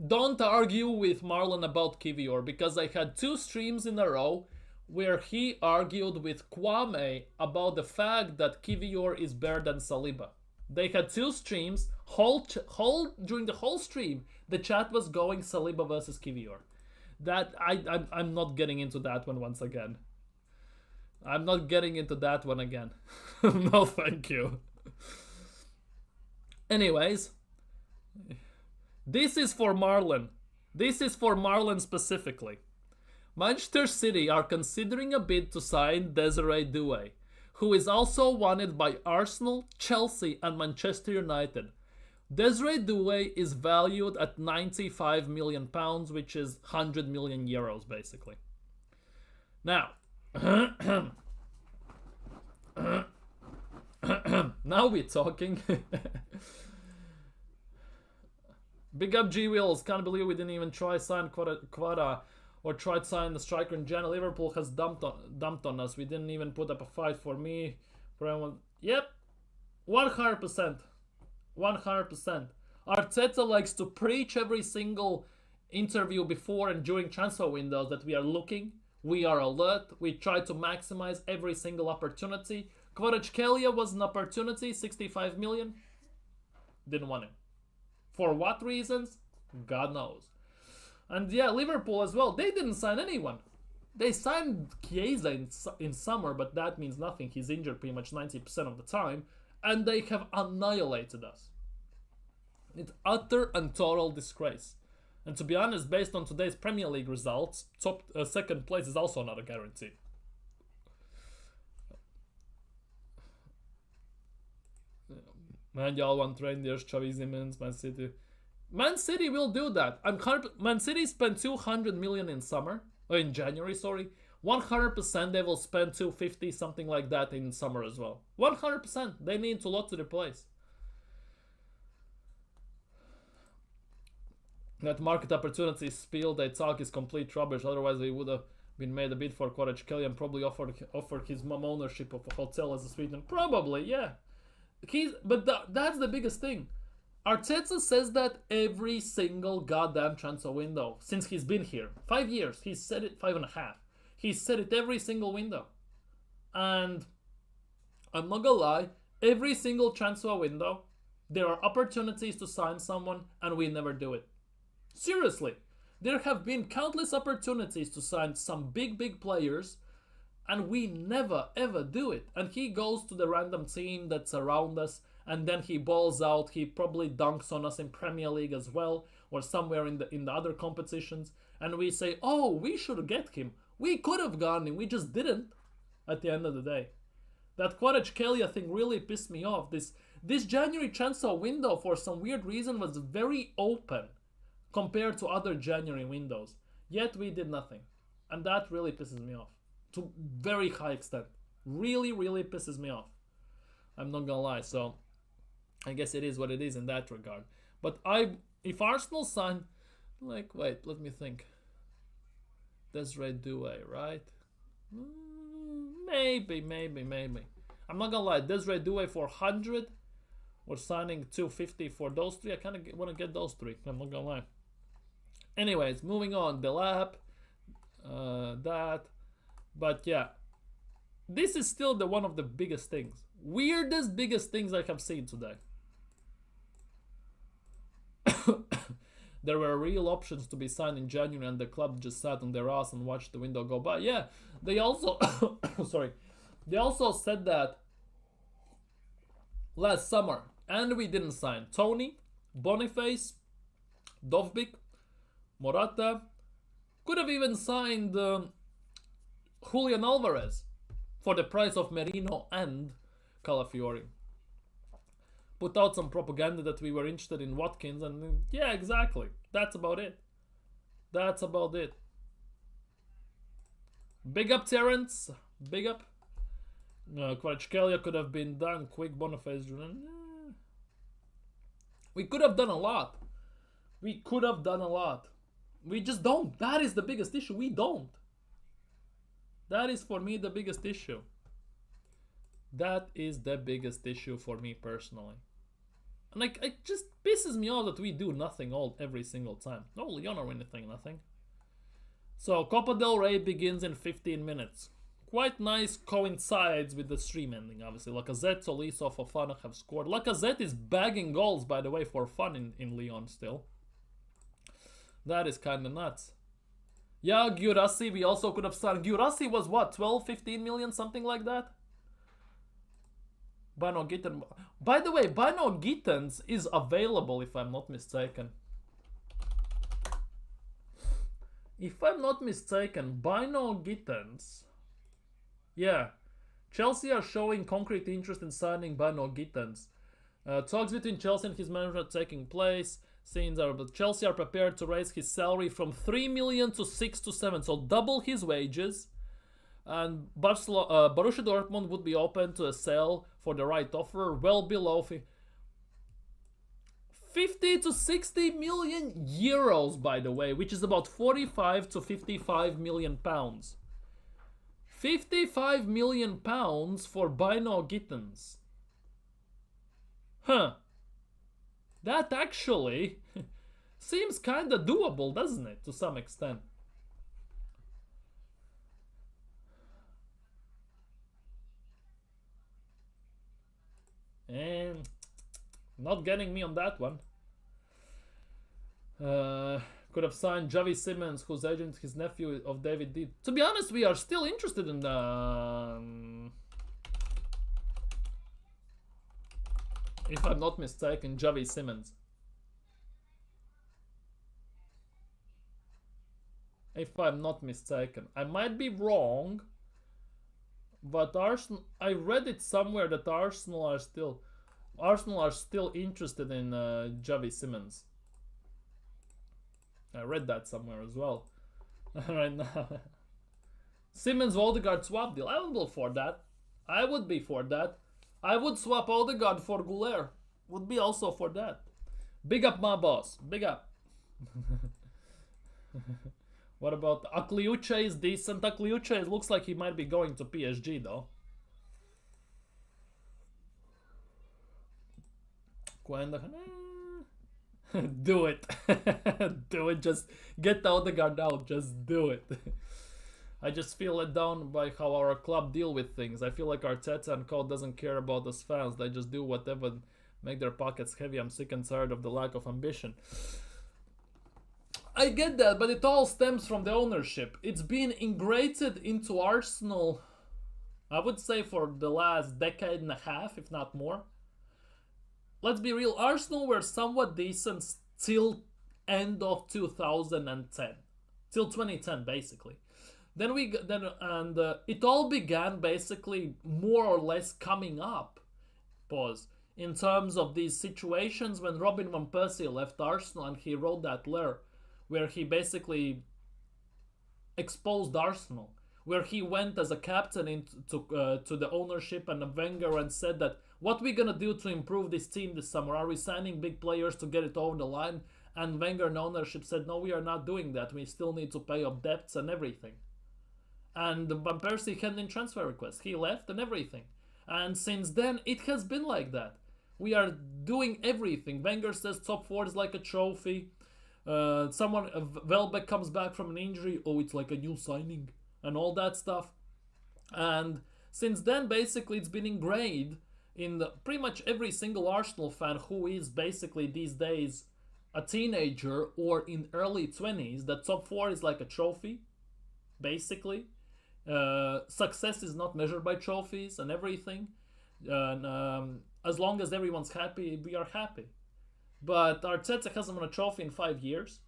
argue with Marlon about Kivior, because I had 2 streams in a row where he argued with Kwame about the fact that Kivior is better than Saliba. They had 2 streams, during the whole stream, the chat was going Saliba versus Kivior. That, I'm not getting into that one once again. I'm not getting into that one again. No, thank you. Anyways, this is for Marlon. This is for Marlon specifically. Manchester City are considering a bid to sign Desiree Doué, who is also wanted by Arsenal, Chelsea and Manchester United. Desiree Doué is valued at £95 million, which is 100 million euros basically. Now, now we're talking. Big up G Wheels, can't believe we didn't even try sign Quada or tried signing the striker in January. Liverpool has dumped on us. We didn't even put up a fight for me, for everyone. Yep, 100%. 100%. Arteta likes to preach every single interview before and during transfer windows that we are looking, we are alert, we try to maximize every single opportunity. Kvaratskhelia was an opportunity, 65 million. Didn't want him. For what reasons? God knows. And yeah, Liverpool as well. They didn't sign anyone. They signed Chiesa in summer, but that means nothing. He's injured pretty much 90% of the time. And they have annihilated us. It's utter and total disgrace. And to be honest, based on today's Premier League results, second place is also not a guarantee. Man, y'all want reindeers, Xavi Simons, Man City. Man City will do that. Man City spent 200 million in summer, or in January, sorry. 100% they will spend 250, something like that in summer as well. 100%. They need a lot to replace. That market opportunity spiel they talk is complete rubbish. Otherwise, they would have been made a bid for COYG and probably offered his mom ownership of a hotel as a sweetener. Probably, yeah. That's the biggest thing. Arteta says that every single goddamn transfer window since he's been here. 5 years. He's said it, 5.5. He's said it every single window. And I'm not gonna lie, every single transfer window, there are opportunities to sign someone and we never do it. Seriously. There have been countless opportunities to sign some big players and we never ever do it. And he goes to the random team that's around us and then he balls out. He probably dunks on us in Premier League as well or somewhere in the other competitions. And we say, oh, we should get him. We could have gone him. We just didn't at the end of the day. That COYG thing really pissed me off. This January transfer window for some weird reason was very open compared to other January windows. Yet we did nothing. And that really pisses me off. To very high extent. Really pisses me off. I'm not gonna lie. So I guess it is what it is in that regard. But if Arsenal sign, like, wait, let me think. Desiree Doué, right? Maybe. I'm not gonna lie. Desiree Doué for 100. We're signing 250 for those three. I kind of want to get those three. I'm not gonna lie. Anyways, moving on. The lap. That. But yeah. This is still one of the biggest things. Weirdest, biggest things I have seen today. There were real options to be signed in January and the club just sat on their ass and watched the window go by. Yeah, they also they also said that last summer and we didn't sign Tony, Boniface, Dovbik, Morata. Could have even signed Julian Alvarez for the price of Merino and Calafiori. Put out some propaganda that we were interested in Watkins, and yeah, exactly. That's about it. Big up, Terence. Big up. Kvaratskhelia could have been done. Quick Boniface. We could have done a lot. We just don't. That is the biggest issue. We don't. That is for me the biggest issue. That is the biggest issue for me personally. And like, it just pisses me off that we do nothing every single time. No Leon or anything, nothing. So, Copa del Rey begins in 15 minutes. Quite nice, coincides with the stream ending, obviously. Lacazette, Tolisso, Fofana have scored. Lacazette is bagging goals, by the way, for fun in Lyon still. That is kind of nuts. Yeah, Guirassy, we also could have signed. Guirassy was what, 12, 15 million, something like that? Bino Gittens. By the way, Bino Gittens is available if I'm not mistaken. If I'm not mistaken, Bino Gittens. Yeah. Chelsea are showing concrete interest in signing Bino Gittens. Talks between Chelsea and his manager are taking place. But Chelsea are prepared to raise his salary from 3 million to 6 to 7. So double his wages. And Borussia Dortmund would be open to a sale for the right offer, well below 50 to 60 million euros, by the way, which is about 45 to 55 million pounds. 55 million pounds for Bino Gittens. Huh. That actually seems kinda doable, doesn't it, to some extent? And not getting me on that one. Could have signed Xavi Simons, whose agent his nephew of David D. To be honest, we are still interested in the... if I'm not mistaken, Xavi Simons. If I'm not mistaken. I might be wrong. But Arsenal, I read it somewhere that Arsenal are still... Arsenal are still interested in Javi Simmons. I read that somewhere as well. Right now. Simmons Odegaard swap deal. I would be for that. I would be for that. I would swap Odegaard for Goulet. Would be also for that. Big up my boss. Big up. What about Akliuche is decent. Akliuche looks like he might be going to PSG though. Do it. Do it. Just get the Odegaard out. Just do it. I just feel let down by how our club deal with things. I feel like Arteta and co doesn't care about us fans. They just do whatever, make their pockets heavy. I'm sick and tired of the lack of ambition. I get that, but it all stems from the ownership. It's been ingrained into Arsenal, I would say, for the last decade and a half, if not more. Let's be real, Arsenal were somewhat decent till end of 2010. Till 2010, basically. Then it all began basically more or less coming up, in terms of these situations when Robin van Persie left Arsenal and he wrote that letter where he basically exposed Arsenal, where he went as a captain to the ownership and Wenger and said that what we're gonna do to improve this team this summer, are we signing big players to get it over the line? And Wenger and ownership said, no, we are not doing that, we still need to pay up debts and everything. And Van Persie had in transfer request. He left and everything. And since then, it has been like that. We are doing everything. Wenger says top 4 is like a trophy. Welbeck comes back from an injury. Oh, it's like a new signing. And all that stuff. And since then, basically, it's been ingrained in pretty much every single Arsenal fan who is basically these days a teenager or in early 20s that top 4 is like a trophy, basically. Success is not measured by trophies and everything. And as long as everyone's happy, we are happy. But Arteta hasn't won a trophy in 5 years.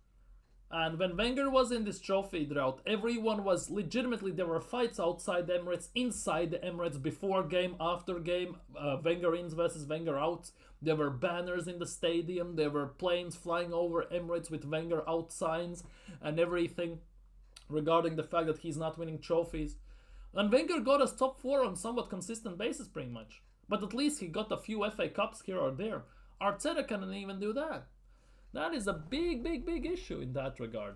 And when Wenger was in this trophy drought, everyone was legitimately, there were fights outside the Emirates, inside the Emirates, before game, after game, Wenger ins versus Wenger outs. There were banners in the stadium, there were planes flying over Emirates with Wenger out signs and everything, regarding the fact that he's not winning trophies. And Wenger got us top 4 on somewhat consistent basis pretty much. But at least he got a few FA Cups here or there. Arteta can't even do that. That is a big issue in that regard.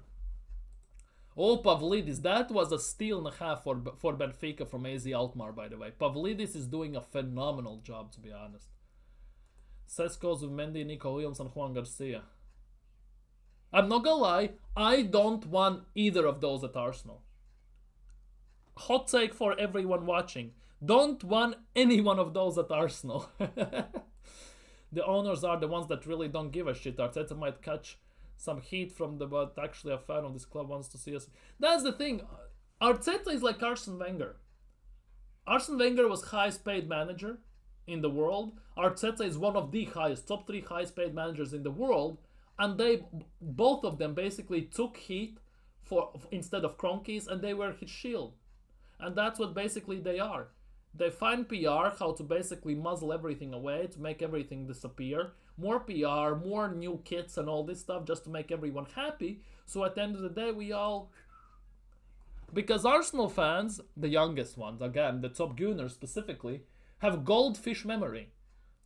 Oh, Pavlidis, that was a steal and a half for Benfica from AZ Alkmaar, by the way. Pavlidis is doing a phenomenal job, to be honest. Sesko's with Mendy, Nico Williams and Juan Garcia. I'm not gonna lie, I don't want either of those at Arsenal. Hot take for everyone watching. Don't want any one of those at Arsenal. The owners are the ones that really don't give a shit. Arteta might catch some heat from but actually a fan of this club wants to see us. That's the thing. Arteta is like Arsene Wenger. Arsene Wenger was highest paid manager in the world. Arteta is one of the highest, top 3 highest paid managers in the world. And both of them basically took heat instead of Cronkies, and they were his shield. And that's what basically they are. They find PR, how to basically muzzle everything away, to make everything disappear. More PR, more new kits and all this stuff just to make everyone happy. So at the end of the day, we all... Because Arsenal fans, the youngest ones, again, the top gooners specifically, have goldfish memory.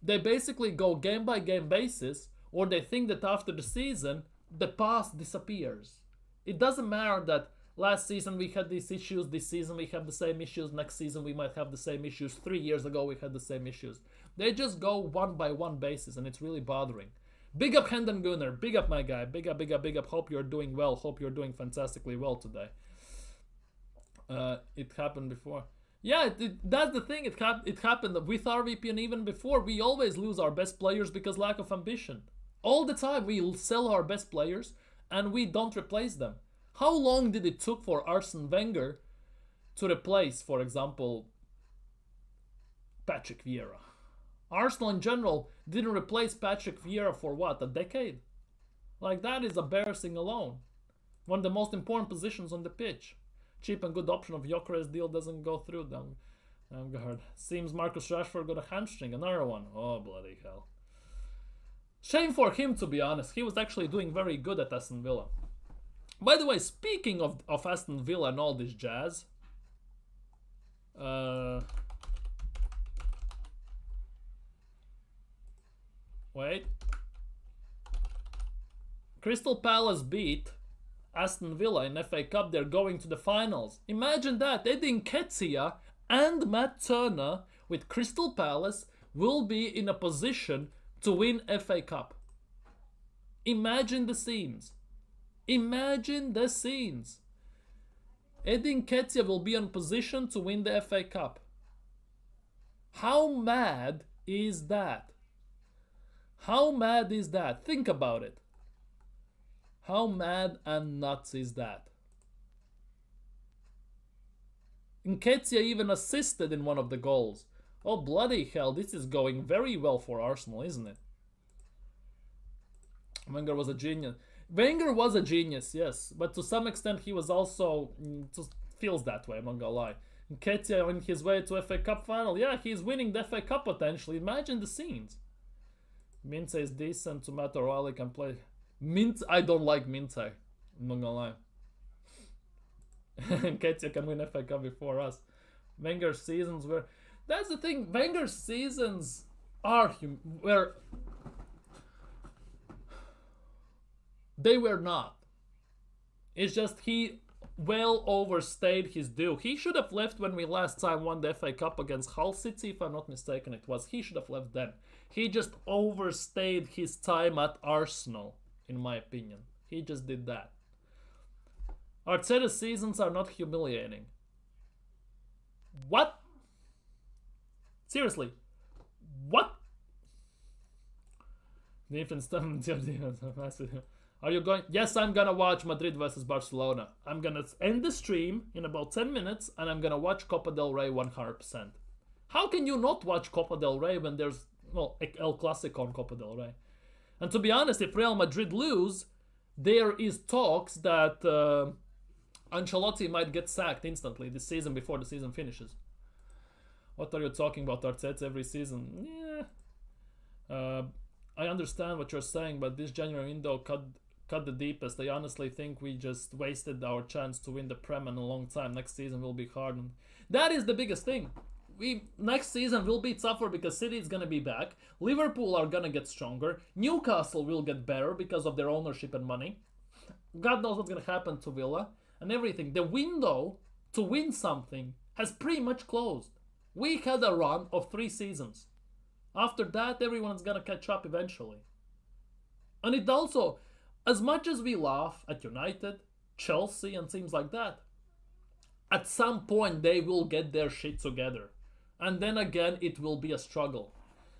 They basically go game by game basis, or they think that after the season, the past disappears. It doesn't matter that last season we had these issues, this season we have the same issues, next season we might have the same issues, 3 years ago we had the same issues. They just go one by one basis, and it's really bothering. Big up Hendon Gunner, big up my guy, big up, hope you're doing well, hope you're doing fantastically well today. It happened before. Yeah, that's the thing, it happened with RVP, and even before, we always lose our best players because lack of ambition. All the time we sell our best players and we don't replace them. How long did it took for Arsene Wenger to replace, for example, Patrick Vieira? Arsenal in general didn't replace Patrick Vieira for what, a decade? Like, that is embarrassing alone. One of the most important positions on the pitch. Cheap and good option of Gyökeres deal doesn't go through them. Amgard. Seems Marcus Rashford got a hamstring. Another one. Oh, bloody hell. Shame for him, to be honest. He was actually doing very good at Aston Villa. By the way, speaking of Aston Villa and all this jazz. Wait. Crystal Palace beat Aston Villa in FA Cup. They're going to the finals. Imagine that. Edin Nketiah and Matt Turner with Crystal Palace will be in a position to win FA Cup. Imagine the scenes. Imagine the scenes. Edin Nketiah will be in position to win the FA Cup. How mad is that? How mad is that? Think about it. How mad and nuts is that? Nketiah even assisted in one of the goals. Oh, bloody hell, this is going very well for Arsenal, isn't it? Wenger was a genius. Wenger was a genius, yes. But to some extent, he was also... Just feels that way, I'm not gonna lie. Nketiah on his way to FA Cup final. Yeah, he's winning the FA Cup potentially. Imagine the scenes. Mintze is decent. Tomato O'Reilly can play... I don't like Mintze. I'm not gonna lie. Nketiah can win FA Cup before us. Wenger's seasons were... That's the thing. Wenger's seasons were... They were not. It's just he well overstayed his due. He should have left when we last time won the FA Cup against Hull City, if I'm not mistaken it was. He should have left then. He just overstayed his time at Arsenal, in my opinion. He just did that. Arteta's seasons are not humiliating. What? Seriously. What? Defense. Are you going? Yes, I'm gonna watch Madrid versus Barcelona. I'm gonna end the stream in about 10 minutes and I'm gonna watch Copa del Rey 100%. How can you not watch Copa del Rey when there's, well, El Clasico on Copa del Rey? And to be honest, if Real Madrid lose, there is talks that Ancelotti might get sacked instantly this season before the season finishes. What are you talking about, Arteta, every season? Yeah. I understand what you're saying, but this January window cut the deepest. I honestly think we just wasted our chance to win the Prem in a long time. Next season will be hard. And that is the biggest thing. Next season will be tougher because City is going to be back. Liverpool are going to get stronger. Newcastle will get better because of their ownership and money. God knows what's going to happen to Villa and everything. The window to win something has pretty much closed. We had a run of 3 seasons. After that, everyone's going to catch up eventually. And it also... As much as we laugh at United, Chelsea and teams like that, at some point they will get their shit together. And then again, it will be a struggle.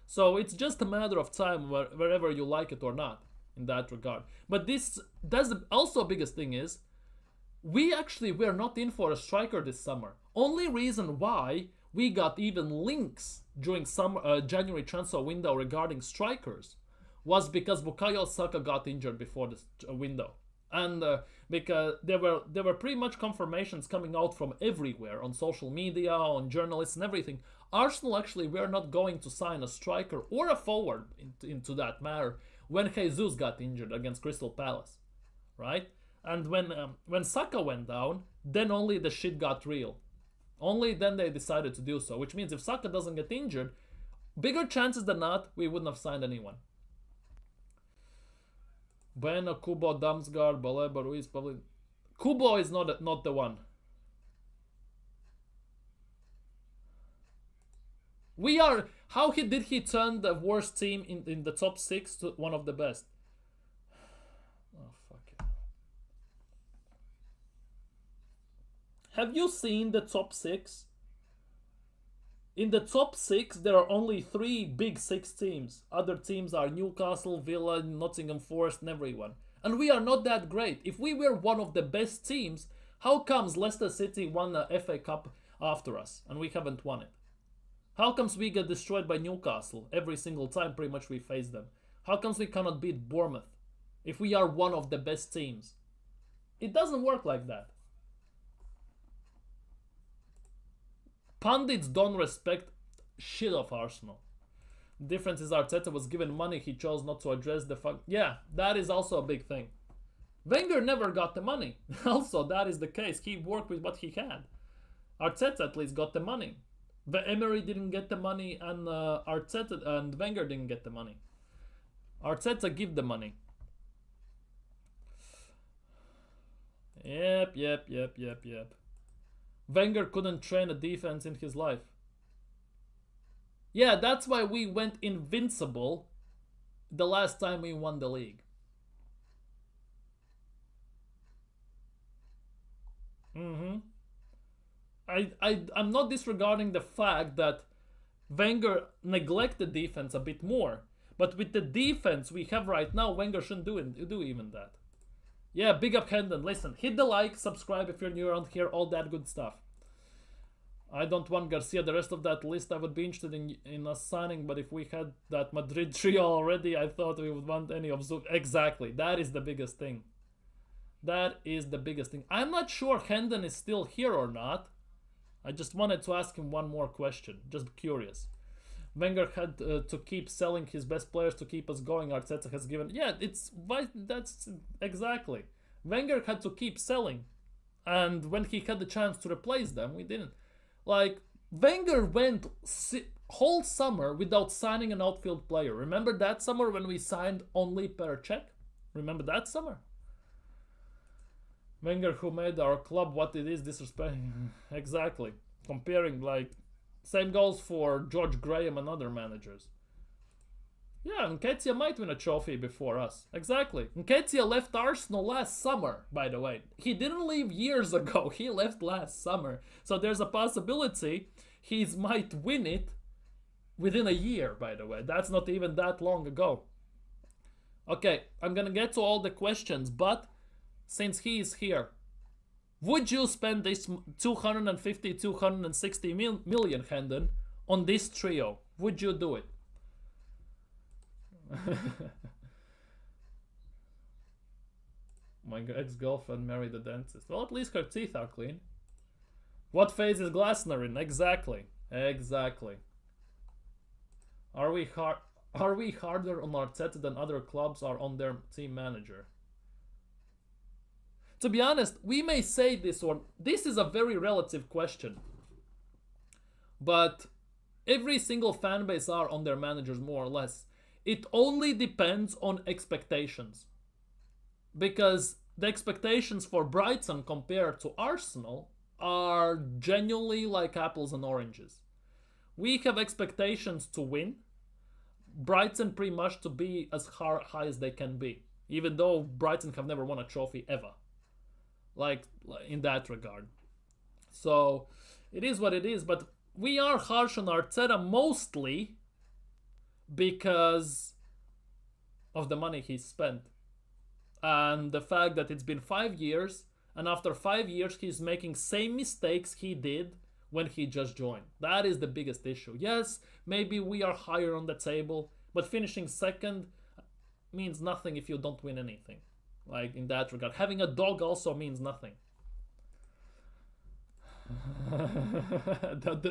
So it's just a matter of time wherever you like it or not in that regard. But that's also the biggest thing is, we're not in for a striker this summer. Only reason why we got even links during January transfer window regarding strikers was because Bukayo Saka got injured before the window. And because there were pretty much confirmations coming out from everywhere, on social media, on journalists and everything. Arsenal actually were not going to sign a striker or a forward into that matter when Jesus got injured against Crystal Palace, right? And when Saka went down, then only the shit got real. Only then they decided to do so, which means if Saka doesn't get injured, bigger chances than not, we wouldn't have signed anyone. Bueno, Kubo, Damsgaard, Baleba, Ruiz, probably... Kubo is not the one. We are... How did he turn the worst team in the top 6 to one of the best? Oh, fuck it. Have you seen the top 6? In the top 6, there are only 3 big 6 teams. Other teams are Newcastle, Villa, Nottingham Forest, and everyone. And we are not that great. If we were one of the best teams, how comes Leicester City won the FA Cup after us and we haven't won it? How comes we get destroyed by Newcastle every single time pretty much we face them? How comes we cannot beat Bournemouth if we are one of the best teams? It doesn't work like that. Pundits don't respect shit of Arsenal. The difference is Arteta was given money, he chose not to address the fact. Yeah, that is also a big thing. Wenger never got the money. Also, that is the case. He worked with what he had. Arteta at least got the money. But Emery didn't get the money, and Arteta and Wenger didn't get the money. Arteta give the money. Yep. Wenger couldn't train a defense in his life. Yeah, that's why we went invincible the last time we won the league. I'm not disregarding the fact that Wenger neglected defense a bit more. But with the defense we have right now, Wenger shouldn't do even that. Yeah, big up Hendon. Listen, hit the like, subscribe if you're new around here, all that good stuff. I don't want Garcia. The rest of that list I would be interested in us signing, but if we had that Madrid trio already, I thought we would want any of Zug. Exactly. That is the biggest thing. That is the biggest thing. I'm not sure Hendon is still here or not. I just wanted to ask him one more question. Just curious. Wenger had to keep selling his best players to keep us going. Arteta has given... Yeah, that's exactly. Wenger had to keep selling. And when he had the chance to replace them, we didn't. Like, Wenger went whole summer without signing an outfield player. Remember that summer when we signed only Percek? Remember that summer? Wenger, who made our club what it is, disrespecting. Exactly. Comparing, like, same goes for George Graham and other managers. Yeah, Nketiah might win a trophy before us. Exactly. Nketiah left Arsenal last summer, by the way. He didn't leave years ago. He left last summer. So there's a possibility he might win it within a year, by the way. That's not even that long ago. Okay, I'm gonna get to all the questions, but since he is here, would you spend this 250, 260 million, Hendon, on this trio? Would you do it? My ex-girlfriend married a dentist. Well, at least her teeth are clean. What phase is Glasner in? Exactly. Are we harder on Arteta than other clubs are on their team manager? To be honest, we may say this one. This is a very relative question. But every single fan base are on their managers more or less. It only depends on expectations. Because the expectations for Brighton compared to Arsenal are genuinely like apples and oranges. We have expectations to win. Brighton pretty much to be as high as they can be. Even though Brighton have never won a trophy ever. Like in that regard. So it is what it is. But we are harsh on Arteta mostly because of the money he spent. And the fact that it's been 5 years, and after 5 years he's making same mistakes he did when he just joined. That is the biggest issue. Yes, maybe we are higher on the table, but finishing second means nothing if you don't win anything. Like in that regard. Having a dog also means nothing.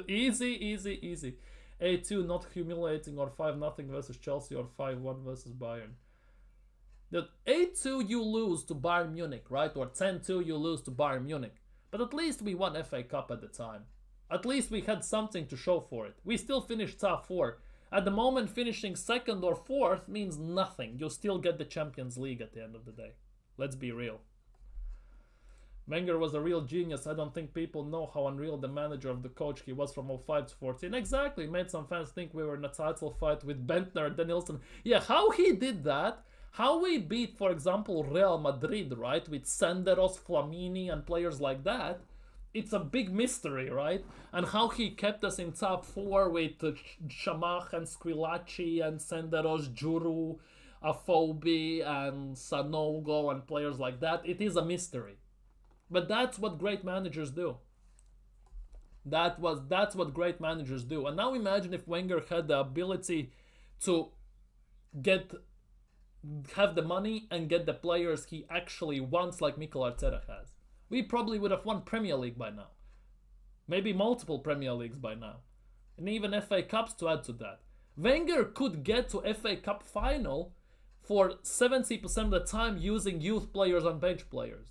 Easy. A2 not humiliating, or 5-0 versus Chelsea, or 5-1 versus Bayern. The 8-2 you lose to Bayern Munich, right? Or 10-2 you lose to Bayern Munich. But at least we won FA Cup at the time. At least we had something to show for it. We still finished top 4. At the moment, finishing second or fourth means nothing. You'll still get the Champions League at the end of the day. Let's be real. Wenger was a real genius. I don't think people know how unreal the manager of the coach he was from 05 to 14. Exactly. Made some fans think we were in a title fight with Bentner and Danielson. Yeah, how he did that, how we beat, for example, Real Madrid, right, with Senderos, Flamini and players like that, it's a big mystery, right? And how he kept us in top 4 with Shamach and Squillaci and Senderos, Juru, Afobe and Sanogo and players like that. It is a mystery. But that's what great managers do. That's what great managers do. And now imagine if Wenger had the ability to have the money and get the players he actually wants, like Mikel Arteta has. We probably would have won Premier League by now. Maybe multiple Premier Leagues by now. And even FA Cups to add to that. Wenger could get to FA Cup final for 70% of the time using youth players and bench players.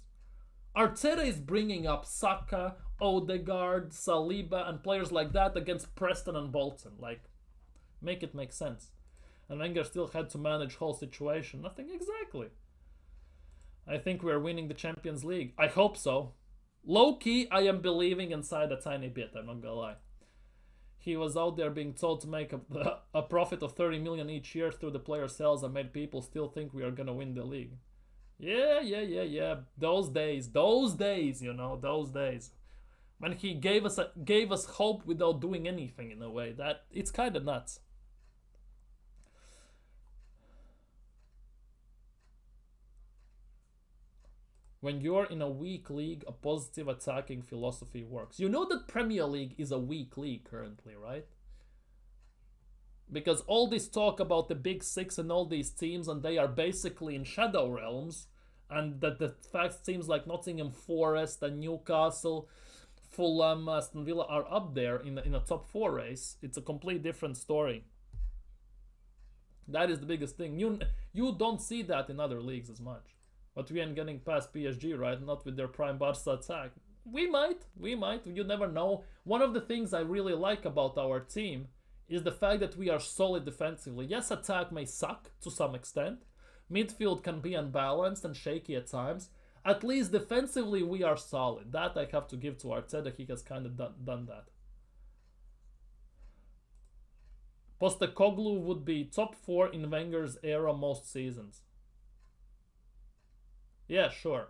Arteta is bringing up Saka, Odegaard, Saliba, and players like that against Preston and Bolton. Like, make it make sense. And Wenger still had to manage whole situation. Nothing exactly. I think we're winning the Champions League. I hope so. Low-key, I am believing inside a tiny bit, I'm not gonna lie. He was out there being told to make a profit of 30 million each year through the player sales and made people still think we are gonna win the league. Yeah. Those days, you know, those days. When he gave us hope without doing anything in a way. That it's kinda nuts. When you're in a weak league, a positive attacking philosophy works. You know that Premier League is a weak league currently, right? Because all this talk about the Big Six and all these teams, and they are basically in shadow realms, and that the fact seems like Nottingham Forest and Newcastle, Fulham, Aston Villa are up there in a top 4 race. It's a complete different story. That is the biggest thing. You don't see that in other leagues as much. But we ain't getting past PSG, right? Not with their prime Barca attack. We might. You never know. One of the things I really like about our team is the fact that we are solid defensively. Yes, attack may suck to some extent. Midfield can be unbalanced and shaky at times. At least defensively we are solid. That I have to give to Arteta. He has kind of done that. Postecoglou would be top 4 in Wenger's era most seasons. Yeah, sure.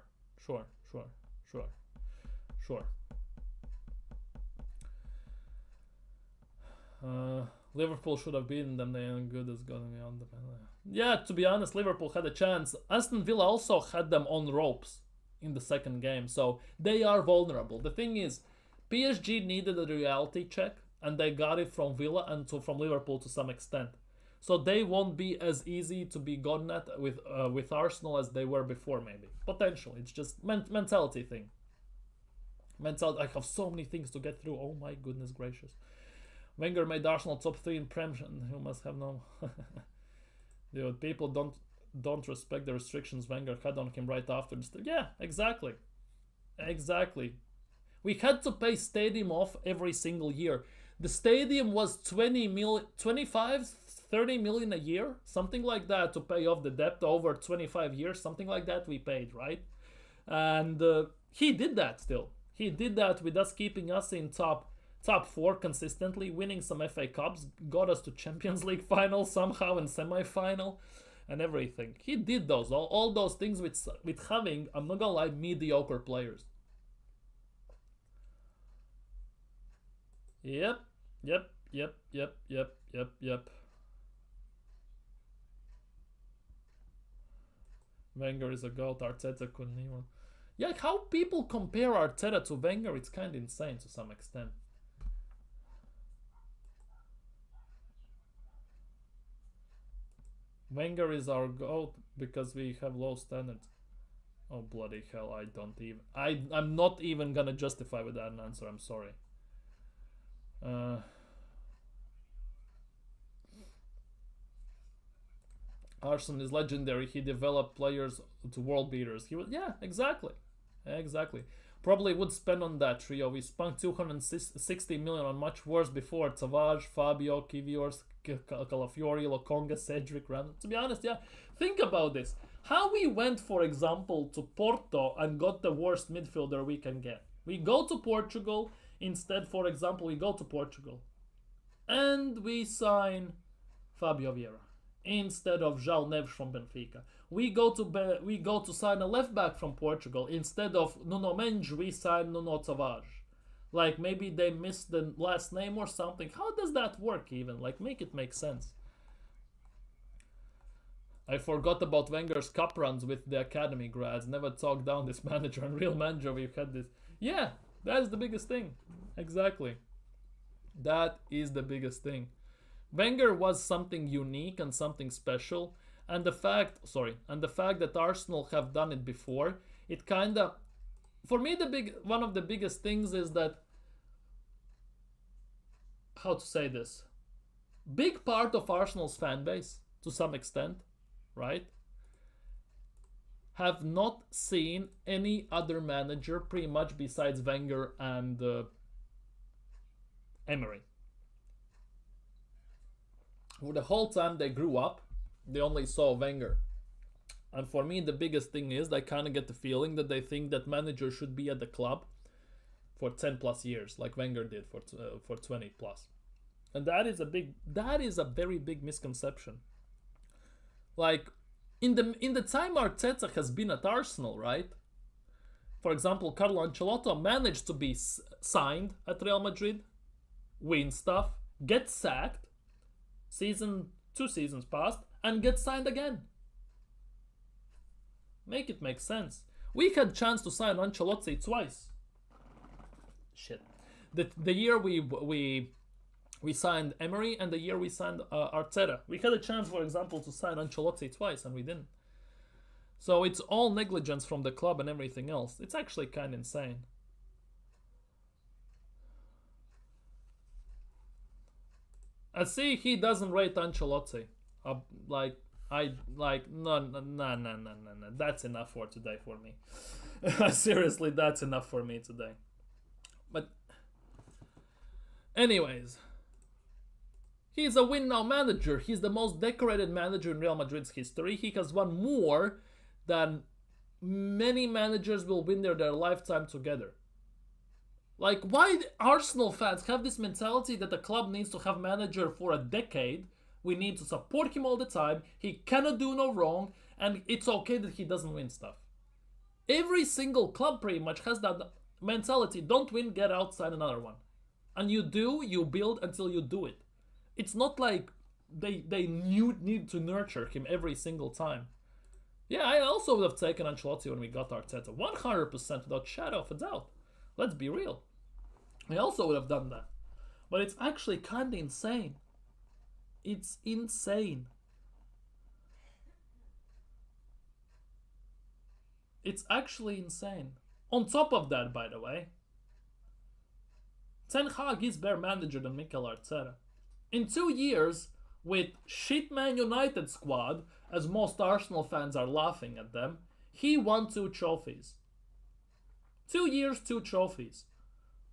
Liverpool should have beaten them. They ain't good as gonna be on the. Yeah, to be honest, Liverpool had a chance. Aston Villa also had them on ropes in the second game, so they are vulnerable. The thing is, PSG needed a reality check, and they got it from Villa and from Liverpool to some extent. So they won't be as easy to be gotten at with Arsenal as they were before, maybe. Potentially. It's just mentality thing. I have so many things to get through. Oh my goodness gracious. Wenger made Arsenal top 3 in Prem. Who must have no... Dude, people don't respect the restrictions Wenger had on him right after this. Yeah, exactly. We had to pay stadium off every single year. The stadium was 25, 30 million a year, something like that, to pay off the debt over 25 years, something like that we paid, right? And he did that still. He did that with us keeping us in top 4 consistently, winning some FA Cups, got us to Champions League final somehow and semi-final and everything. He did those, all those things with having, I'm not gonna lie, mediocre players. Yep. Wenger is a goat, Arteta couldn't even... Yeah, how people compare Arteta to Wenger, it's kind of insane to some extent. Wenger is our goat because we have low standards. Oh bloody hell, I'm not even gonna justify with that answer, I'm sorry. Arsene is legendary. He developed players to world beaters. He was, yeah, exactly. Probably would spend on that trio. We spent 260 million on much worse before. Savage, Fabio, Kiviors, Calafiori, Lokonga, Cedric, Randall. To be honest, yeah. Think about this. How we went, for example, to Porto and got the worst midfielder we can get. We go to Portugal. Instead, for example, we go to Portugal. And we sign Fabio Vieira instead of João Neves from Benfica. We go to sign a left back from Portugal. Instead of Nuno Mendes, we sign Nuno Tavares. Like, maybe they missed the last name or something. How does that work even? Like, make it make sense. I forgot about Wenger's cup runs with the academy grads. Never talked down this manager. And real manager, we've had this. Yeah, that is the biggest thing. Exactly. That is the biggest thing. Wenger was something unique and something special, and the fact that Arsenal have done it before, it kinda, for me, one of the biggest things is that how to say this, big part of Arsenal's fan base, to some extent, right, have not seen any other manager pretty much besides Wenger and Emery. For the whole time they grew up, they only saw Wenger. And for me, the biggest thing is I kind of get the feeling that they think that manager should be at the club for 10 plus years, like Wenger did for 20 plus. And that is a very big misconception. Like, in the time Arteta has been at Arsenal, right? For example, Carlo Ancelotti managed to be signed at Real Madrid, win stuff, get sacked, 2 seasons passed, and get signed again. Make it make sense. We had chance to sign Ancelotti twice. Shit. The year we signed Emery and the year we signed Arteta. We had a chance, for example, to sign Ancelotti twice and we didn't. So it's all negligence from the club and everything else. It's actually kind of insane. I see he doesn't rate Ancelotti. No. That's enough for today for me. Seriously, that's enough for me today. But anyways, he's a win now manager. He's the most decorated manager in Real Madrid's history. He has won more than many managers will win their lifetime together. Like, why Arsenal fans have this mentality that the club needs to have manager for a decade? We need to support him all the time. He cannot do no wrong, and it's okay that he doesn't win stuff. Every single club pretty much has that mentality. Don't win, get out, sign another one. And you build until you do it. It's not like they need to nurture him every single time. Yeah, I also would have taken Ancelotti when we got Arteta. 100% without shadow of a doubt. Let's be real. I also would have done that. But it's actually kind of insane. It's insane. It's actually insane. On top of that, by the way, Ten Hag is better manager than Mikel Arteta. In 2 years, with shit Man United squad, as most Arsenal fans are laughing at them, he won 2 trophies. 2 years, 2 trophies.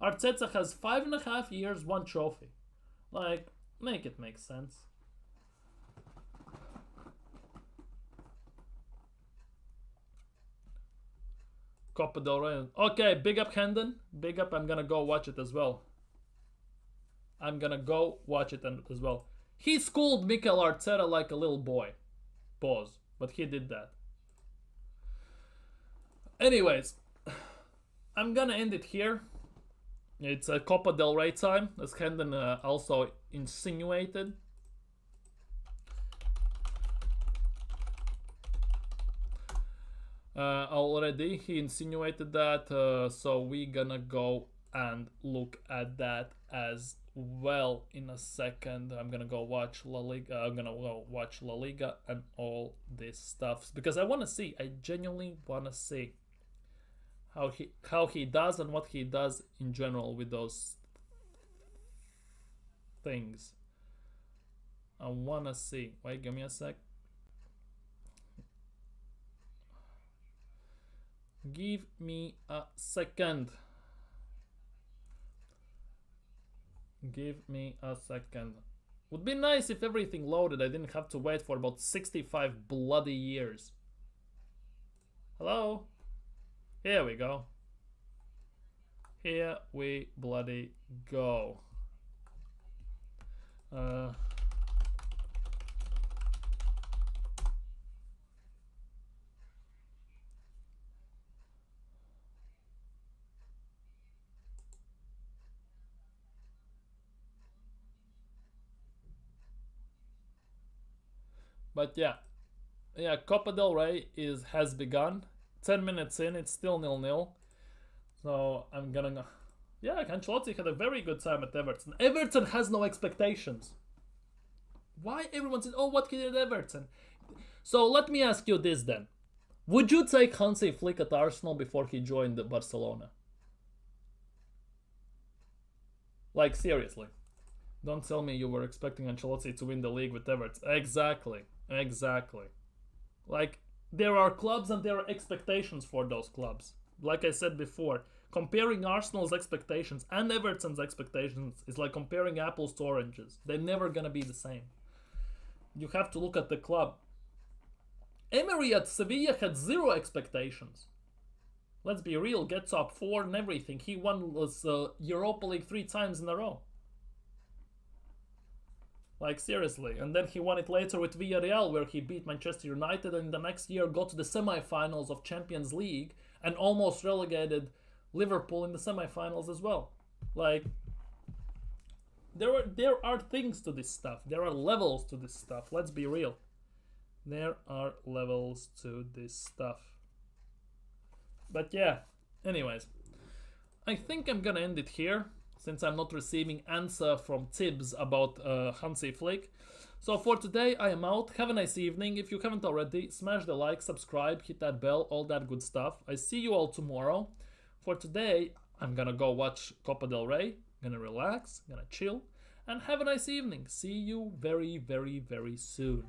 Arteta has 5.5 years, 1 trophy. Like, make it make sense. Copa del Rey. Okay, big up Hendon. Big up, I'm gonna go watch it as well. As well. He schooled Mikel Arteta like a little boy. Pause. But he did that. Anyways, I'm gonna end it here. It's a Copa del Rey time, as Hendon also insinuated. Already he insinuated that, so we gonna go and look at that as well in a second. I'm gonna go watch La Liga. I'm gonna go watch La Liga and all this stuff because I want to see. I genuinely want to see how he does and what he does in general with those things. I want to see. Wait, give me a sec. Give me a second. Give me a second. Would be nice if everything loaded. I didn't have to wait for about 65 bloody years. Hello? Here we go. Here we bloody go. But yeah, Copa del Rey has begun. 10 minutes in, it's still 0-0. So I'm gonna go. Yeah, Ancelotti had a very good time at Everton. Everton has no expectations. Why everyone says, oh, what he did at Everton? So let me ask you this then. Would you take Hansi Flick at Arsenal before he joined Barcelona? Like, seriously. Don't tell me you were expecting Ancelotti to win the league with Everton. Exactly. Like, there are clubs and there are expectations for those clubs. Like I said before, comparing Arsenal's expectations and Everton's expectations is like comparing apples to oranges. They're never gonna be the same. You have to look at the club. Emery at Sevilla had zero expectations. Let's be real, get top 4 and everything. He won Europa League 3 times in a row. Like, seriously. And then he won it later with Villarreal, where he beat Manchester United, and the next year got to the semi-finals of Champions League and almost relegated Liverpool in the semi-finals as well. Like, there are things to this stuff. There are levels to this stuff. Let's be real. There are levels to this stuff. But yeah, anyways. I think I'm gonna end it here, since I'm not receiving answer from Tibbs about Hansi Flick. So for today, I am out. Have a nice evening. If you haven't already, smash the like, subscribe, hit that bell, all that good stuff. I see you all tomorrow. For today, I'm gonna go watch Copa del Rey, gonna relax, gonna chill, and have a nice evening. See you very, very, very soon.